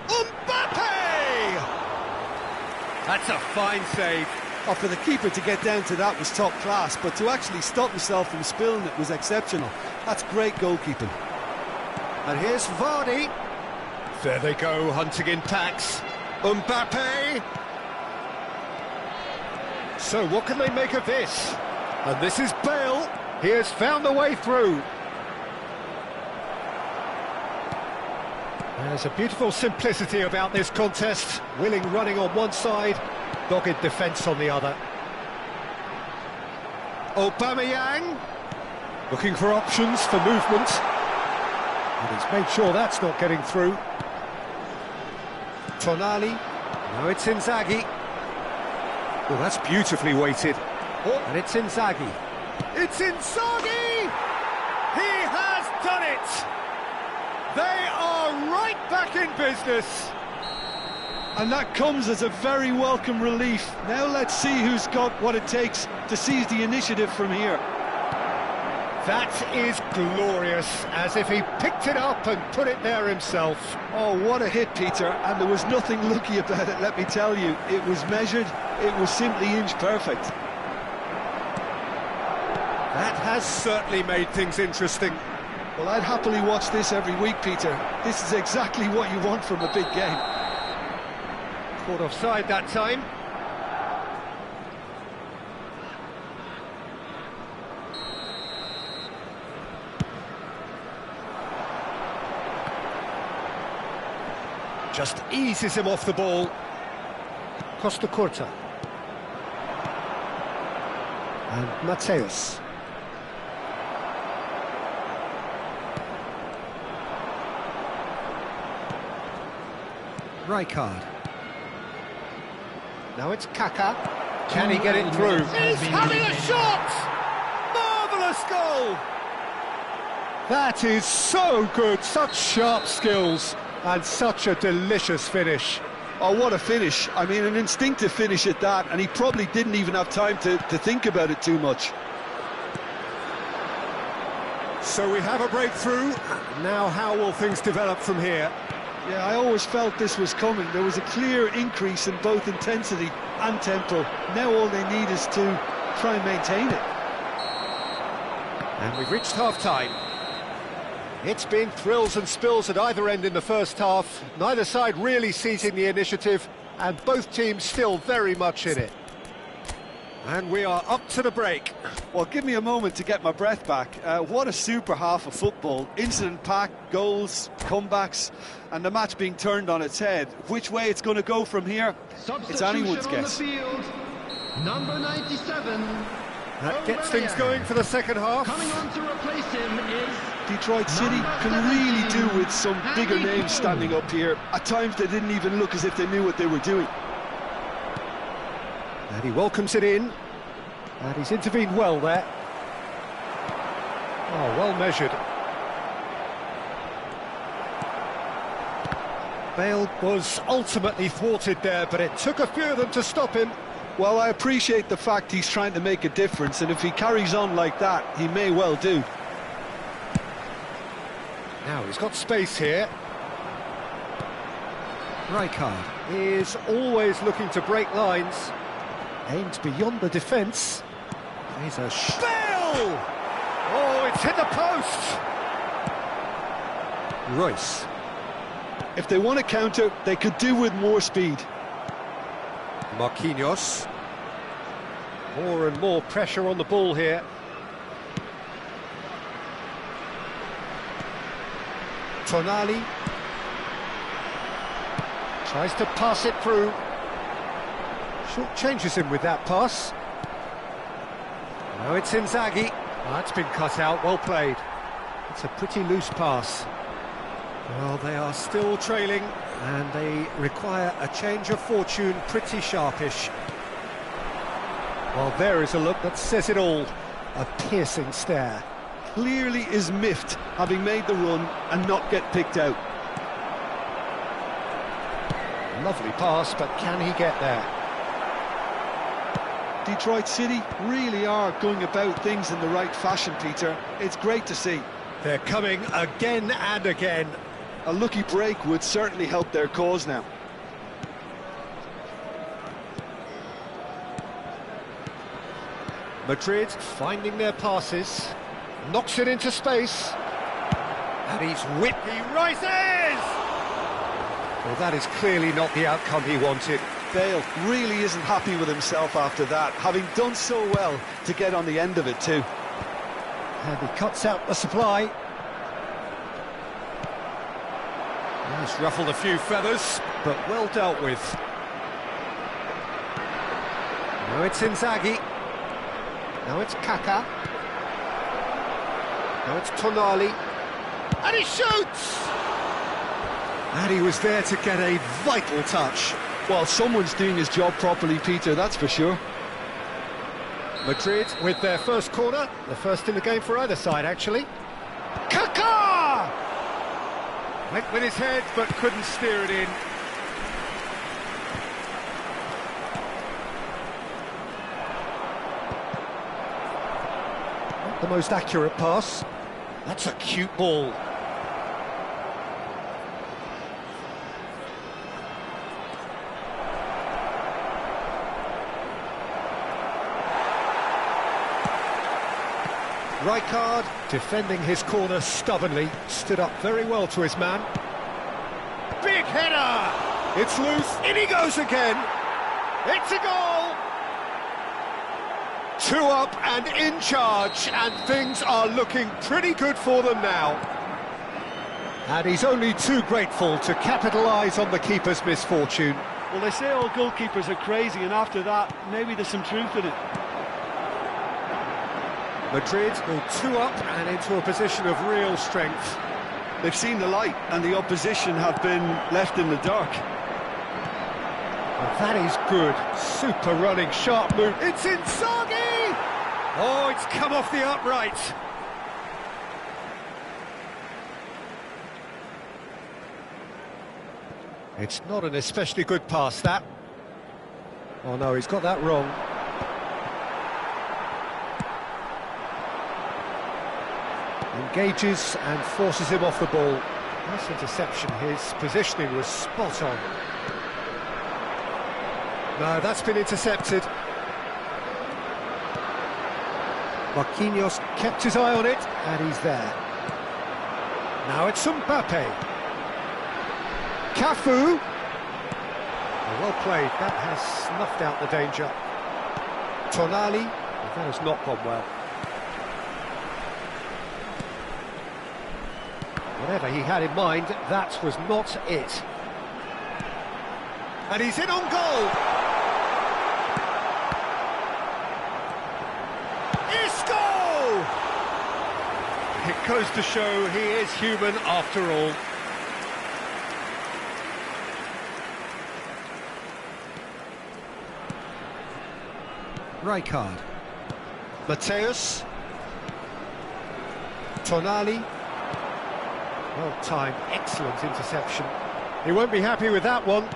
Speaker 3: Mbappe! That's a fine save.
Speaker 2: Oh, for the keeper to get down to that was top class, but to actually stop himself from spilling it was exceptional. That's great goalkeeping.
Speaker 3: And here's Vardy. There they go, hunting in packs. Mbappe. So what can they make of this? And this is Bale. He has found the way through. There's a beautiful simplicity about this contest. Willing running on one side, dogged defence on the other. Aubameyang, looking for options for movement. And he's made sure that's not getting through. Tonali, now it's Inzaghi. Well, that's beautifully weighted. Oh, and it's Inzaghi.
Speaker 1: It's Inzaghi! He has done it! They are right back in business.
Speaker 2: And that comes as a very welcome relief. Now let's see who's got what it takes to seize the initiative from here.
Speaker 3: That is glorious, as if he picked it up and put it there himself.
Speaker 2: Oh, what a hit, Peter, and there was nothing lucky about it, let me tell you. It was measured, it was simply inch perfect.
Speaker 3: That has certainly made things interesting.
Speaker 2: Well, I'd happily watch this every week, Peter. This is exactly what you want from a big game.
Speaker 3: Caught offside that time. Just eases him off the ball. Costa Curta. And Mateus. Rijkaard. Now it's Kaka. Can he get it through?
Speaker 1: He's having a shot! Marvellous goal!
Speaker 3: That is so good, such sharp skills and such a delicious finish.
Speaker 2: Oh, what a finish. I mean, an instinctive finish at that, and he probably didn't even have time to think about it too much.
Speaker 3: So we have a breakthrough. Now how will things develop from here?
Speaker 2: Yeah, I always felt this was coming. There was a clear increase in both intensity and tempo. Now all they need is to try and maintain it.
Speaker 3: And we've reached half-time. It's been thrills and spills at either end in the first half. Neither side really seizing the initiative, and both teams still very much in it. And we are up to the break.
Speaker 2: Well, give me a moment to get my breath back. What a super half of football. Incident-packed, goals, comebacks, and the match being turned on its head. Which way it's going to go from here, it's anyone's guess.
Speaker 6: Number 97.
Speaker 3: That gets things going for the second half.
Speaker 6: Coming on to replace him is
Speaker 2: Detroit City can really do with some bigger names standing up here. At times they didn't even look as if they knew what they were doing.
Speaker 3: And he welcomes it in. And he's intervened well there. Oh, well measured. Bale was ultimately thwarted there, but it took a few of them to stop him.
Speaker 2: Well, I appreciate the fact he's trying to make a difference, and if he carries on like that, he may well do.
Speaker 3: Now he's got space here. Rijkaard is always looking to break lines. Aims beyond the defence. He's a
Speaker 1: Bale! Oh, it's hit the post!
Speaker 3: Royce.
Speaker 2: If they want to counter, they could do with more speed.
Speaker 3: Marquinhos. More and more pressure on the ball here. Tonali. Tries to pass it through. Short changes him with that pass. Now it's Inzaghi. That's been cut out, well played. It's a pretty loose pass. Well, they are still trailing, and they require a change of fortune, pretty sharpish. Well, there is a look that says it all. A piercing stare.
Speaker 2: Clearly is miffed, having made the run and not get picked out.
Speaker 3: Lovely pass, but can he get there?
Speaker 2: Detroit City really are going about things in the right fashion, Peter. It's great to see.
Speaker 3: They're coming again and again.
Speaker 2: A lucky break would certainly help their cause now.
Speaker 3: Madrid finding their passes. Knocks it into space. And he's whipped.
Speaker 1: He rises!
Speaker 3: Well, that is clearly not the outcome he wanted.
Speaker 7: Bale.
Speaker 2: Really isn't happy with himself after that, having done so well to get on the end of it too.
Speaker 3: And he cuts out the supply. He's ruffled a few feathers, but well dealt with. Now it's Inzaghi. Now it's Kaka. Now it's Tonali. And he shoots! And he was there to get a vital touch.
Speaker 2: Well, someone's doing his job properly, Peter, that's for sure.
Speaker 3: Madrid with their first corner, the first in the game for either side, actually. Kaka! Went with his head, but couldn't steer it in. Not the most accurate pass. That's a cute ball. Rijkaard, defending his corner stubbornly, stood up very well to his man. Big header! It's loose, in he goes again! It's a goal! 2 up and in charge, and things are looking pretty good for them now. And he's only too grateful to capitalise on the keeper's misfortune.
Speaker 7: Well, they say all goalkeepers are crazy, and after that, maybe there's some truth in it.
Speaker 3: Madrid go 2 up and into a position of real strength.
Speaker 2: They've seen the light and the opposition have been left in the dark.
Speaker 3: Well, that is good. Super running, sharp move. It's Inzaghi! Oh, it's come off the upright. It's not an especially good pass, that. Oh no, he's got that wrong. Engages and forces him off the ball. Nice interception, his positioning was spot on. No, that's been intercepted. Marquinhos kept his eye on it, and he's there. Now it's Mbappe. Cafu. Oh, well played, that has snuffed out the danger. Tonali, that has not gone well. Whatever he had in mind, that was not it. And he's in on goal! Isco! It goes to show he is human after all. Rijkaard. Mateus. Tonali. Well timed, excellent interception. He won't be happy with that one.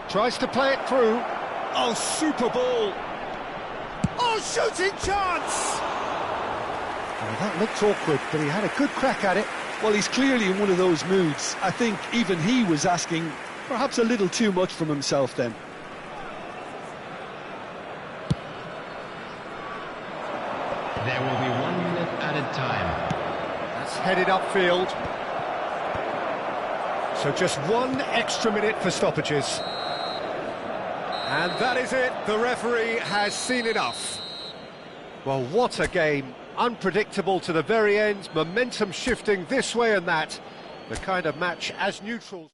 Speaker 3: Tries to play it through. Oh, super ball. Oh, shooting chance! Oh, that looked awkward, but he had a good crack at it.
Speaker 2: Well, he's clearly in one of those moods. I think even he was asking perhaps a little too much from himself then.
Speaker 6: There will be 1 minute added time.
Speaker 3: That's headed upfield. So just 1 extra minute for stoppages. And that is it. The referee has seen enough. Well, what a game. Unpredictable to the very end. Momentum shifting this way and that. The kind of match as neutrals.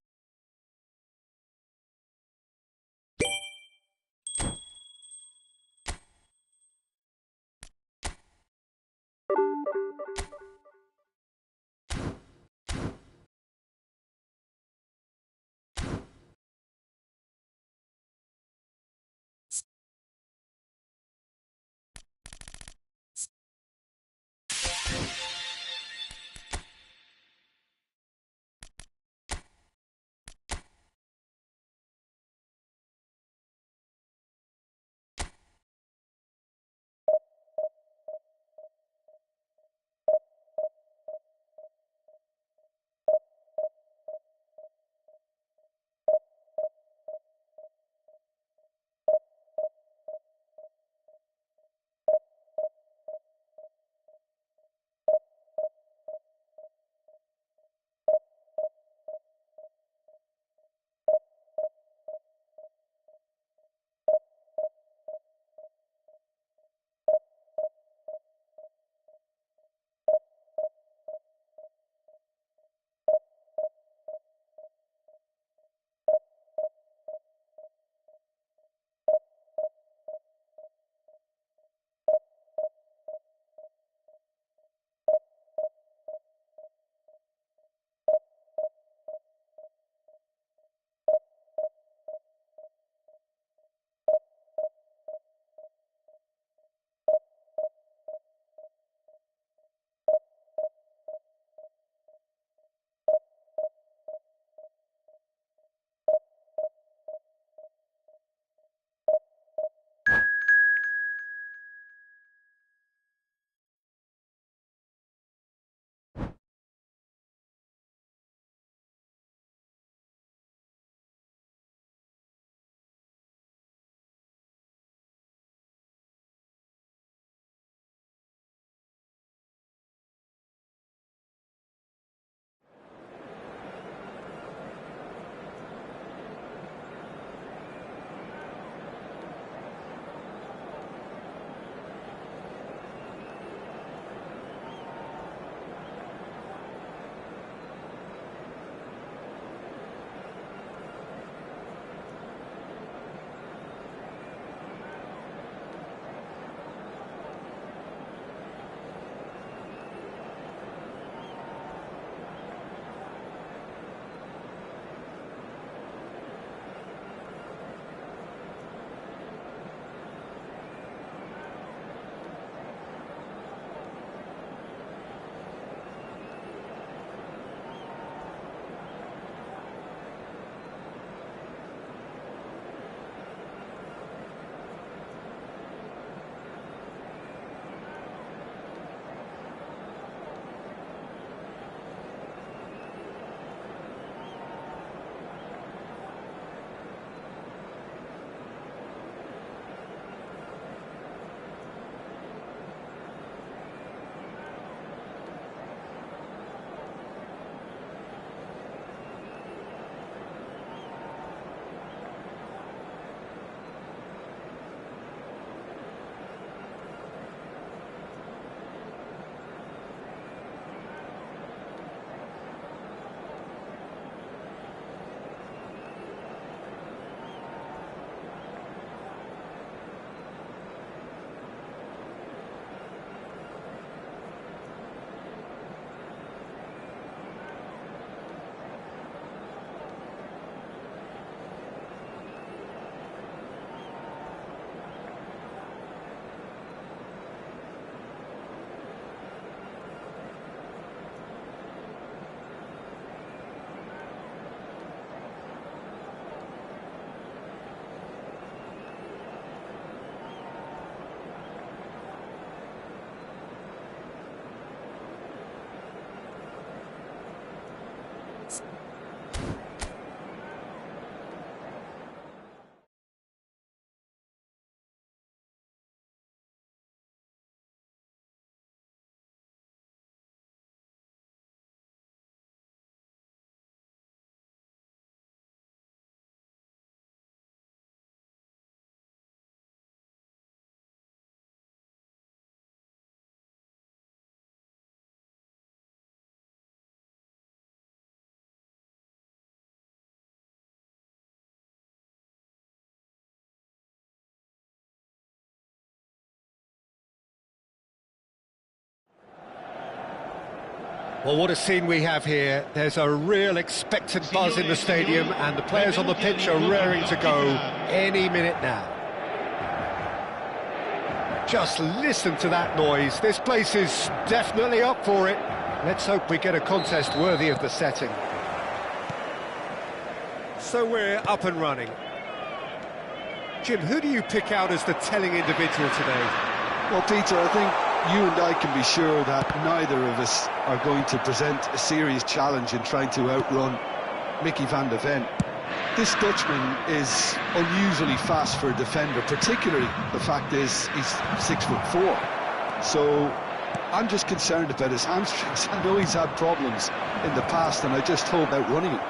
Speaker 3: Well, what a scene we have here. There's a real expectant buzz in the stadium, and the players on the pitch are raring to go any minute now. Just listen to that noise. This place is definitely up for it. Let's hope we get a contest worthy of the setting. So we're up and running. Jim, who do you pick out as the telling individual today?
Speaker 2: Well, Peter, I think you and I can be sure that neither of us are going to present a serious challenge in trying to outrun Mickey van de Ven. This Dutchman is unusually fast for a defender, particularly the fact is he's 6'4". So I'm just concerned about his hamstrings. I know he's had problems in the past, and I just hope outrunning him.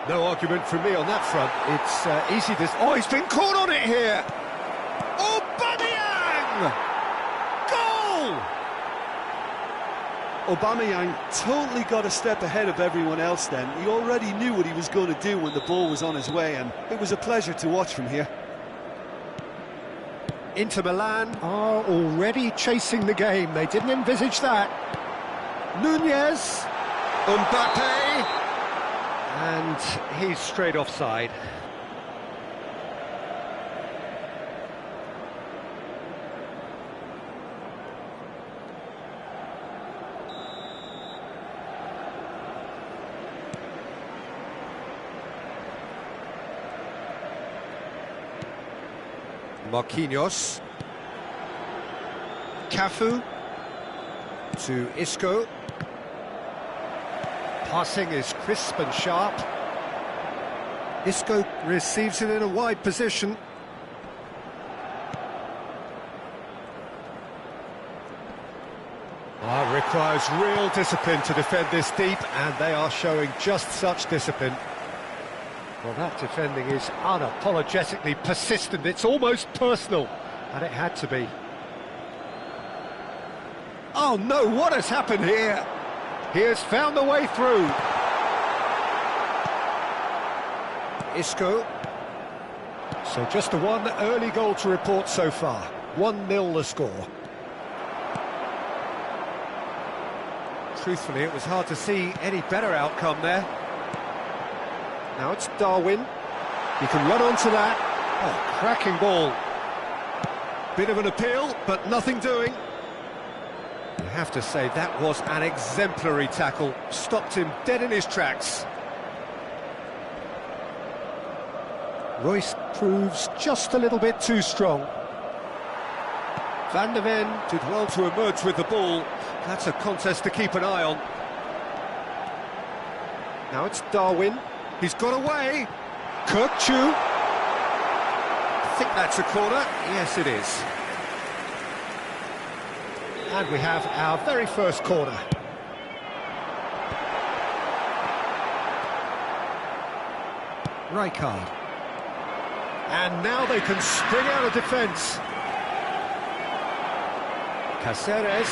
Speaker 3: No argument from me on that front. It's easy to... Oh, he's been caught on it here! Goal!
Speaker 7: Aubameyang totally got a step ahead of everyone else then. He already knew what he was going to do when the ball was on his way, and it was a pleasure to watch from here.
Speaker 3: Inter Milan are already chasing the game. They didn't envisage that. Nunez, Mbappe, and he's straight offside. Marquinhos, Cafu to Isco. Passing is crisp and sharp. Isco receives it in a wide position. Requires real discipline to defend this deep, and they are showing just such discipline. Well, that defending is unapologetically persistent. It's almost personal, and it had to be. Oh no, what has happened here? He has found a way through. Isco. So just the one early goal to report so far. 1-0 the score. Truthfully, it was hard to see any better outcome there. Now it's Darwin. He can run onto that. Oh, cracking ball. Bit of an appeal, but nothing doing. You have to say that was an exemplary tackle. Stopped him dead in his tracks. Royce proves just a little bit too strong. Van de Ven did well to emerge with the ball. That's a contest to keep an eye on. Now it's Darwin. He's got away. Kirkchu. I think that's a corner. Yes, it is. And we have our very first corner. Rijkaard. And now they can spring out of defence. Caceres.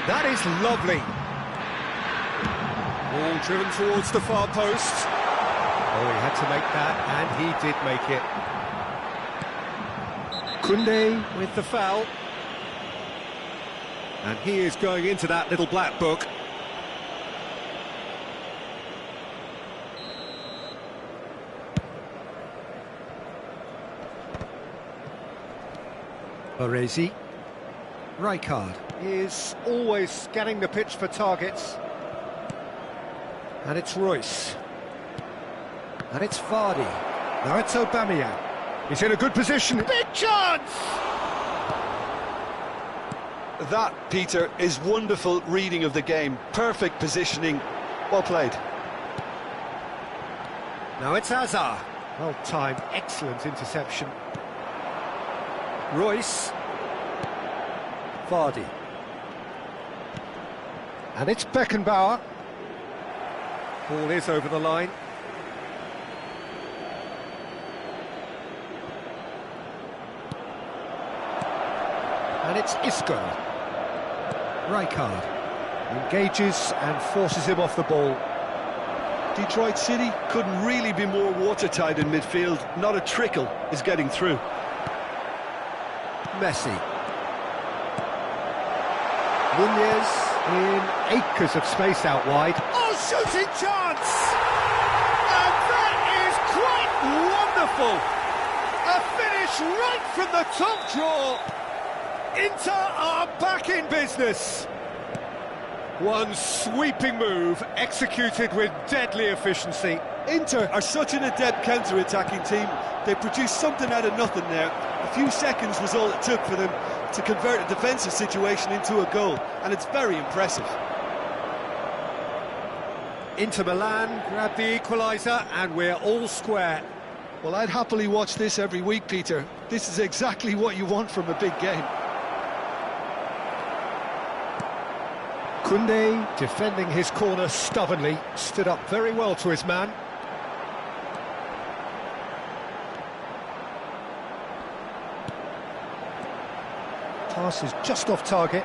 Speaker 3: That is lovely. Ball driven towards the far post. Oh, he had to make that, and he did make it. Koundé with the foul. And he is going into that little black book. Baresi. Rijkaard is always scanning the pitch for targets. And it's Royce. And it's Vardy. Now it's Aubameyang. He's in a good position. Big chance!
Speaker 2: That, Peter, is wonderful reading of the game. Perfect positioning. Well played.
Speaker 3: Now it's Hazard. Well timed, excellent interception. Royce. Vardy. And it's Beckenbauer. Ball is over the line. And it's Isco. Rijkaard engages and forces him off the ball.
Speaker 2: Detroit City couldn't really be more watertight in midfield. Not a trickle is getting through.
Speaker 3: Messi. Nunez. in acres of space out wide.
Speaker 1: Oh, shooting chance! And that is quite wonderful! A finish right from the top draw. Inter are back in business.
Speaker 3: One sweeping move, executed with deadly efficiency.
Speaker 7: Inter are such an adept counter-attacking team. They produced something out of nothing there. A few seconds was all it took for them to convert a defensive situation into a goal, and it's very impressive.
Speaker 3: Inter Milan grab the equaliser, and we're all square.
Speaker 2: Well, I'd happily watch this every week, Peter. This is exactly what you want from a big game.
Speaker 3: Koundé, defending his corner stubbornly, stood up very well to his man. Pass is just off target.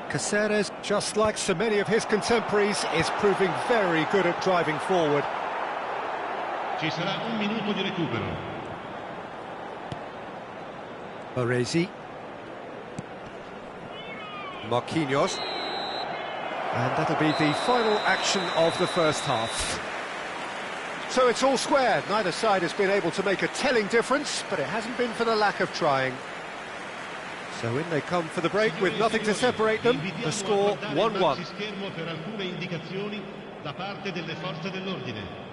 Speaker 3: Caceres, just like so many of his contemporaries, is proving very good at driving forward.
Speaker 5: Ci sarà un minuto di recupero.
Speaker 3: Baresi. Marquinhos. And that'll be the final action of the first half. So it's all square. Neither side has been able to make a telling difference, but it hasn't been for the lack of trying. So in they come for the break with nothing to separate them. The score 1-1.
Speaker 5: Schermo per alcune indicazioni da parte delle forze dell'ordine.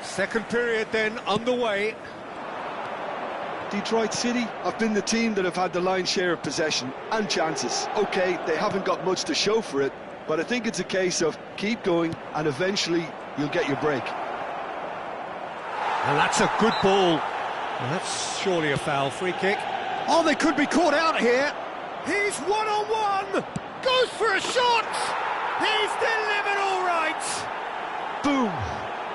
Speaker 3: Second period then underway.
Speaker 2: Detroit City have been the team that have had the lion's share of possession and chances. OK, they haven't got much to show for it, but I think it's a case of keep going and eventually you'll get your break.
Speaker 3: And that's a good ball. Well, that's surely a foul. Free kick.
Speaker 1: Oh, they could be caught out here. He's one-on-one. Goes for a shot. He's delivered all right.
Speaker 2: Boom!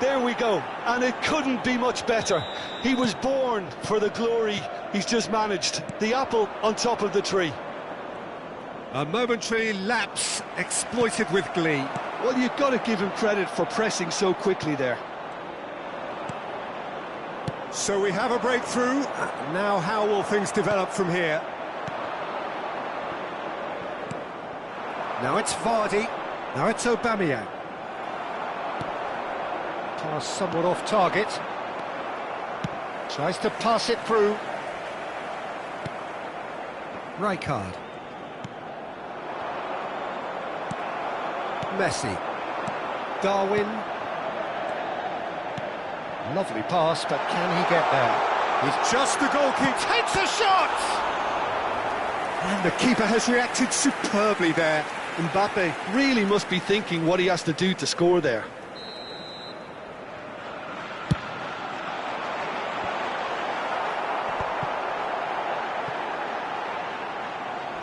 Speaker 2: There we go, and it couldn't be much better. He was born for the glory he's just managed. The apple on top of the tree.
Speaker 3: A momentary lapse exploited with glee.
Speaker 2: Well, you've got to give him credit for pressing so quickly there.
Speaker 3: So we have a breakthrough. Now how will things develop from here? Now it's Vardy. Now it's Aubameyang. Pass somewhat off target. Tries to pass it through. Rijkaard. Messi. Darwin. Lovely pass, but can he get there? He's just the goalkeeper.
Speaker 1: Takes a shot.
Speaker 3: And the keeper has reacted superbly there.
Speaker 2: Mbappe really must be thinking what he has to do to score there.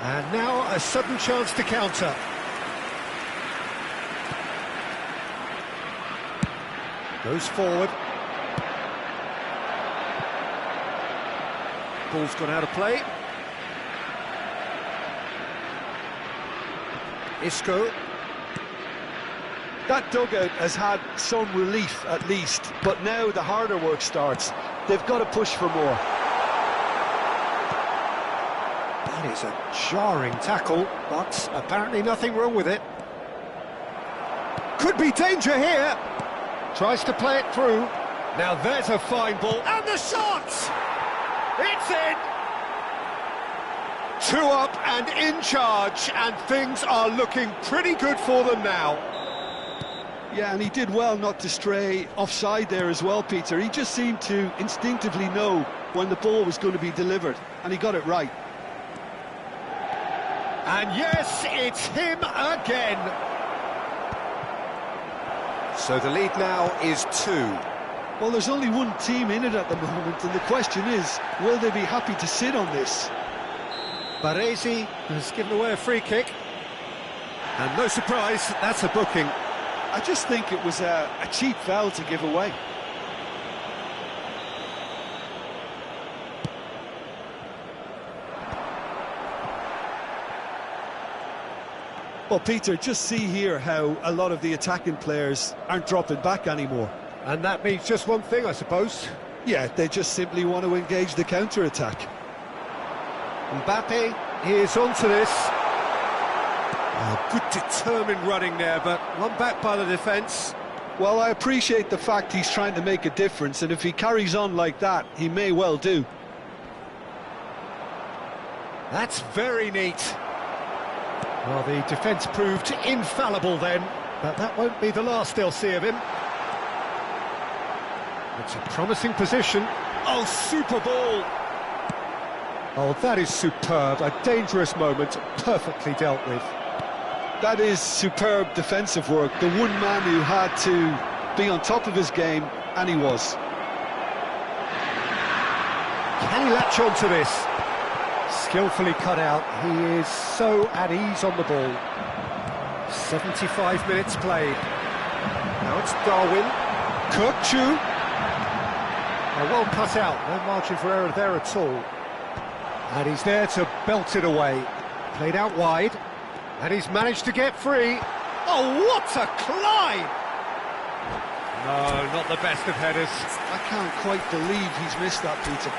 Speaker 3: And now a sudden chance to counter. Goes forward.
Speaker 4: Ball's gone out of play. Isco.
Speaker 2: That dugout has had some relief at least, but now the harder work starts. They've got to push for more.
Speaker 3: That is a jarring tackle, but apparently nothing wrong with it. Could be danger here. Tries to play it through. Now there's a fine ball.
Speaker 4: And the shot! It's in!
Speaker 3: 2 up and in charge, and things are looking pretty good for them now.
Speaker 2: Yeah, and he did well not to stray offside there as well, Peter. He just seemed to instinctively know when the ball was going to be delivered, and he got it right.
Speaker 3: And yes, it's him again. So the lead now is 2.
Speaker 2: Well, there's only one team in it at the moment, and the question is, will they be happy to sit on this?
Speaker 3: Baresi has given away a free kick. And no surprise, that's a booking.
Speaker 2: I just think it was a cheap foul to give away. Well, Peter, just see here how a lot of the attacking players aren't dropping back anymore.
Speaker 3: And that means just one thing, I suppose.
Speaker 2: Yeah, they just simply want to engage the counter-attack.
Speaker 3: Mbappe is onto this. Oh, good determined running there, but one back by the defence.
Speaker 2: Well, I appreciate the fact he's trying to make a difference, and if he carries on like that, he may well do.
Speaker 3: That's very neat. Well, the defence proved infallible then, but that won't be the last they'll see of him. It's a promising position. Oh, super ball! Oh, that is superb. A dangerous moment, perfectly dealt with.
Speaker 2: That is superb defensive work. The one man who had to be on top of his game, and he was.
Speaker 3: Can he latch on to this? Skillfully cut out. He is so at ease on the ball. 75 minutes played. Now it's Darwin. Kirkchu. Well cut out. No margin for error there at all. And he's there to belt it away. Played out wide. And he's managed to get free. Oh, what a climb! No, not the best of headers.
Speaker 2: I can't quite believe he's missed that, Peter.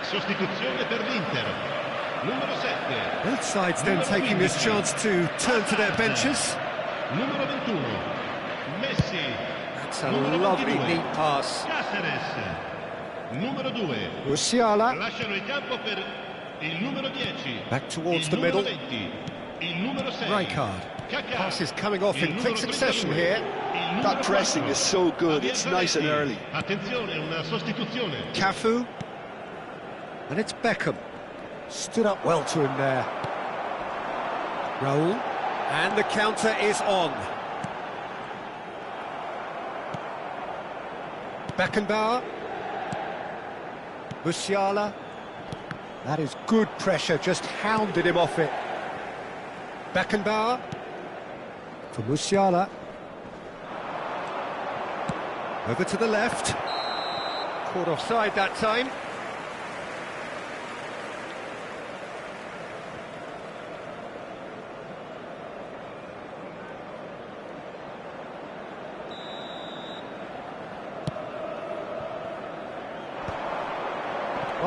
Speaker 5: Sostituzione per l'Inter. Numero 7.
Speaker 3: Both sides then taking this chance to turn to their benches.
Speaker 5: Numero 21. Messi.
Speaker 3: That's a lovely neat pass.
Speaker 5: Cáceres. Numero 2.
Speaker 3: Musiala.
Speaker 5: Lasciano il campo per il numero 10.
Speaker 3: Back towards
Speaker 5: il
Speaker 3: the middle.
Speaker 5: 20. Il numero 6.
Speaker 3: Rijkaard. Passes coming off in quick succession here.
Speaker 2: That pressing is so good, it's nice and early.
Speaker 5: Attenzione, una sostituzione.
Speaker 3: Cafu. And it's Beckham. Stood up well to him there. Raul. And the counter is on. Beckenbauer. Musiala. That is good pressure, just hounded him off it. Beckenbauer. For Musiala. Over to the left. Caught offside that time.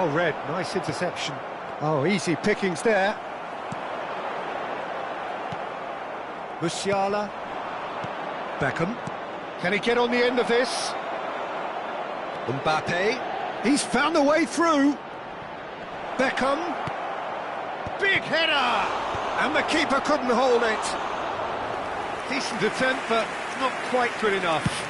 Speaker 3: Oh, Red, nice interception. Oh, easy pickings there. Musiala. Beckham. Can he get on the end of this? Mbappe. He's found a way through. Beckham. Big header! And the keeper couldn't hold it. Decent attempt, but not quite good enough.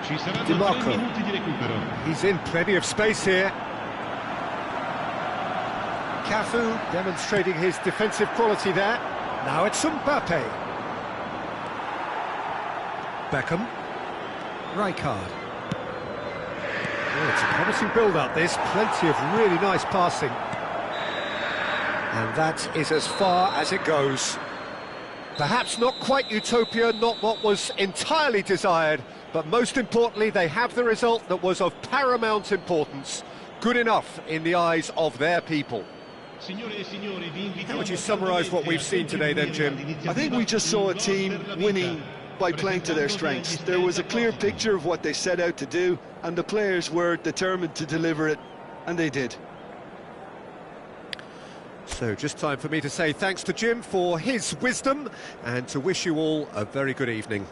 Speaker 5: Ci saranno 3
Speaker 3: DiMarco.
Speaker 5: minuti di recupero.
Speaker 3: He's in plenty of space here. Cafu demonstrating his defensive quality there. Now it's Mbappe. Beckham. Rijkaard. Oh, it's a promising build-up, this. Plenty of really nice passing. And that is as far as it goes. Perhaps not quite utopia, not what was entirely desired, but most importantly, they have the result that was of paramount importance. Good enough in the eyes of their people. How would you summarise what we've seen today then, Jim?
Speaker 2: I think we just saw a team winning by playing to their strengths. There was a clear picture of what they set out to do, and the players were determined to deliver it, and they did.
Speaker 3: So just time for me to say thanks to Jim for his wisdom and to wish you all a very good evening.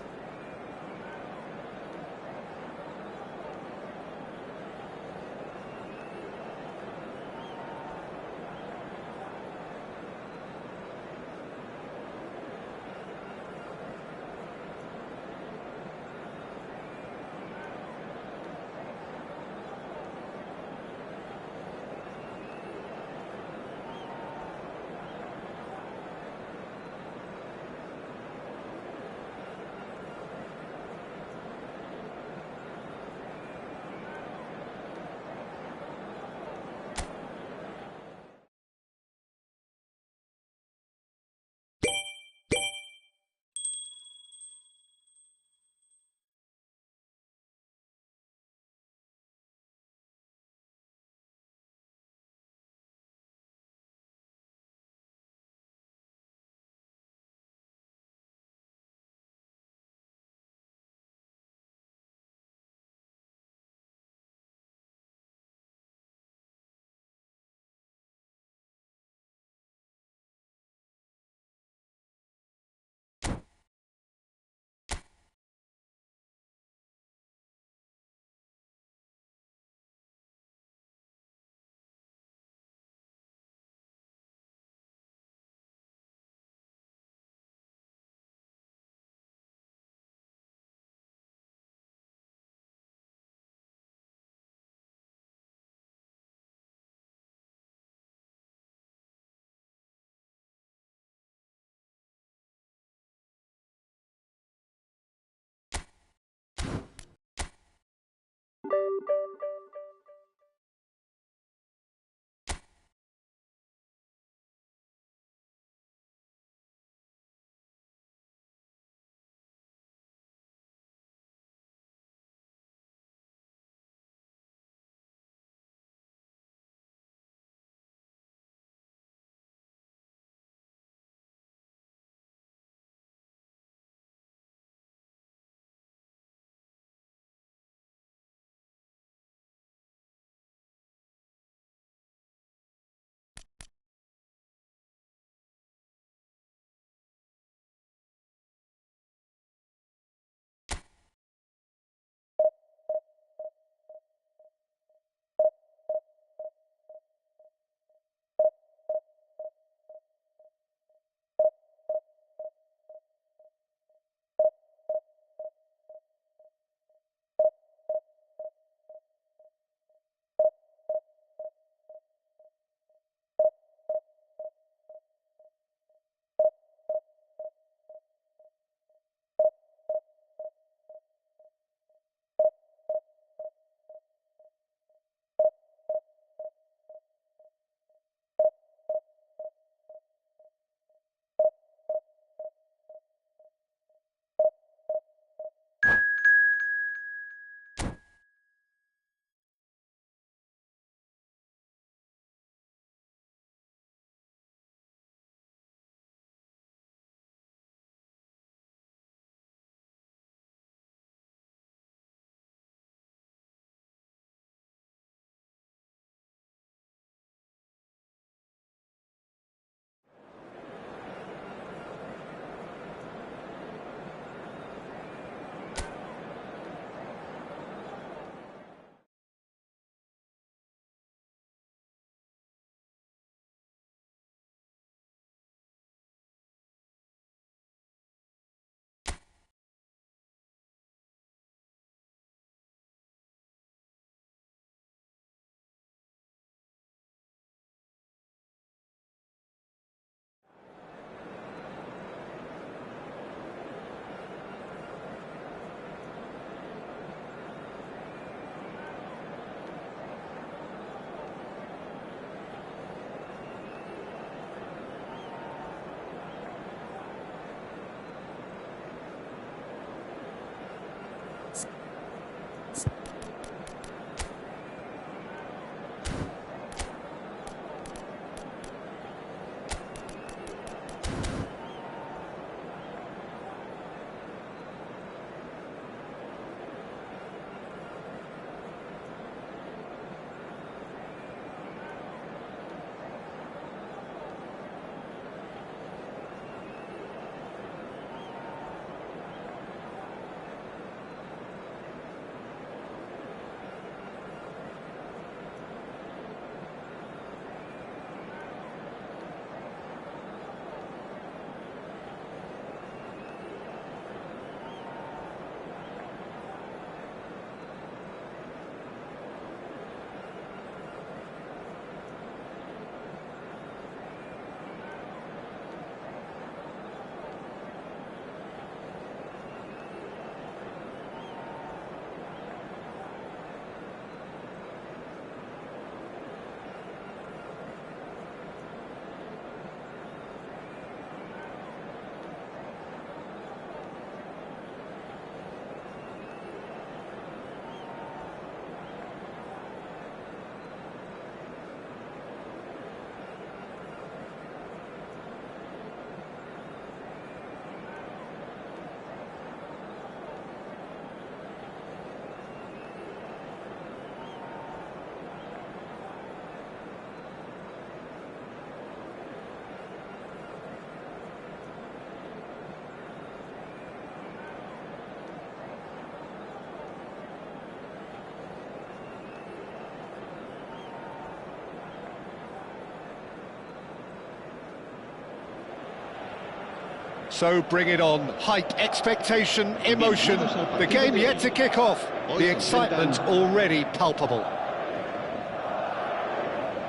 Speaker 3: So bring it on. Hype, expectation, emotion. The game yet to kick off. The excitement already palpable.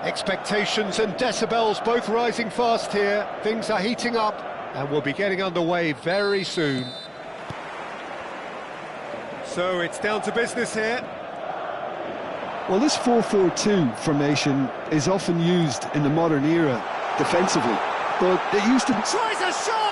Speaker 3: Expectations and decibels both rising fast here. Things are heating up and we'll be getting underway very soon.
Speaker 4: So it's down to business here.
Speaker 2: Well, this 4-4-2 formation is often used in the modern era defensively, but it used to be...
Speaker 1: Tries a shot!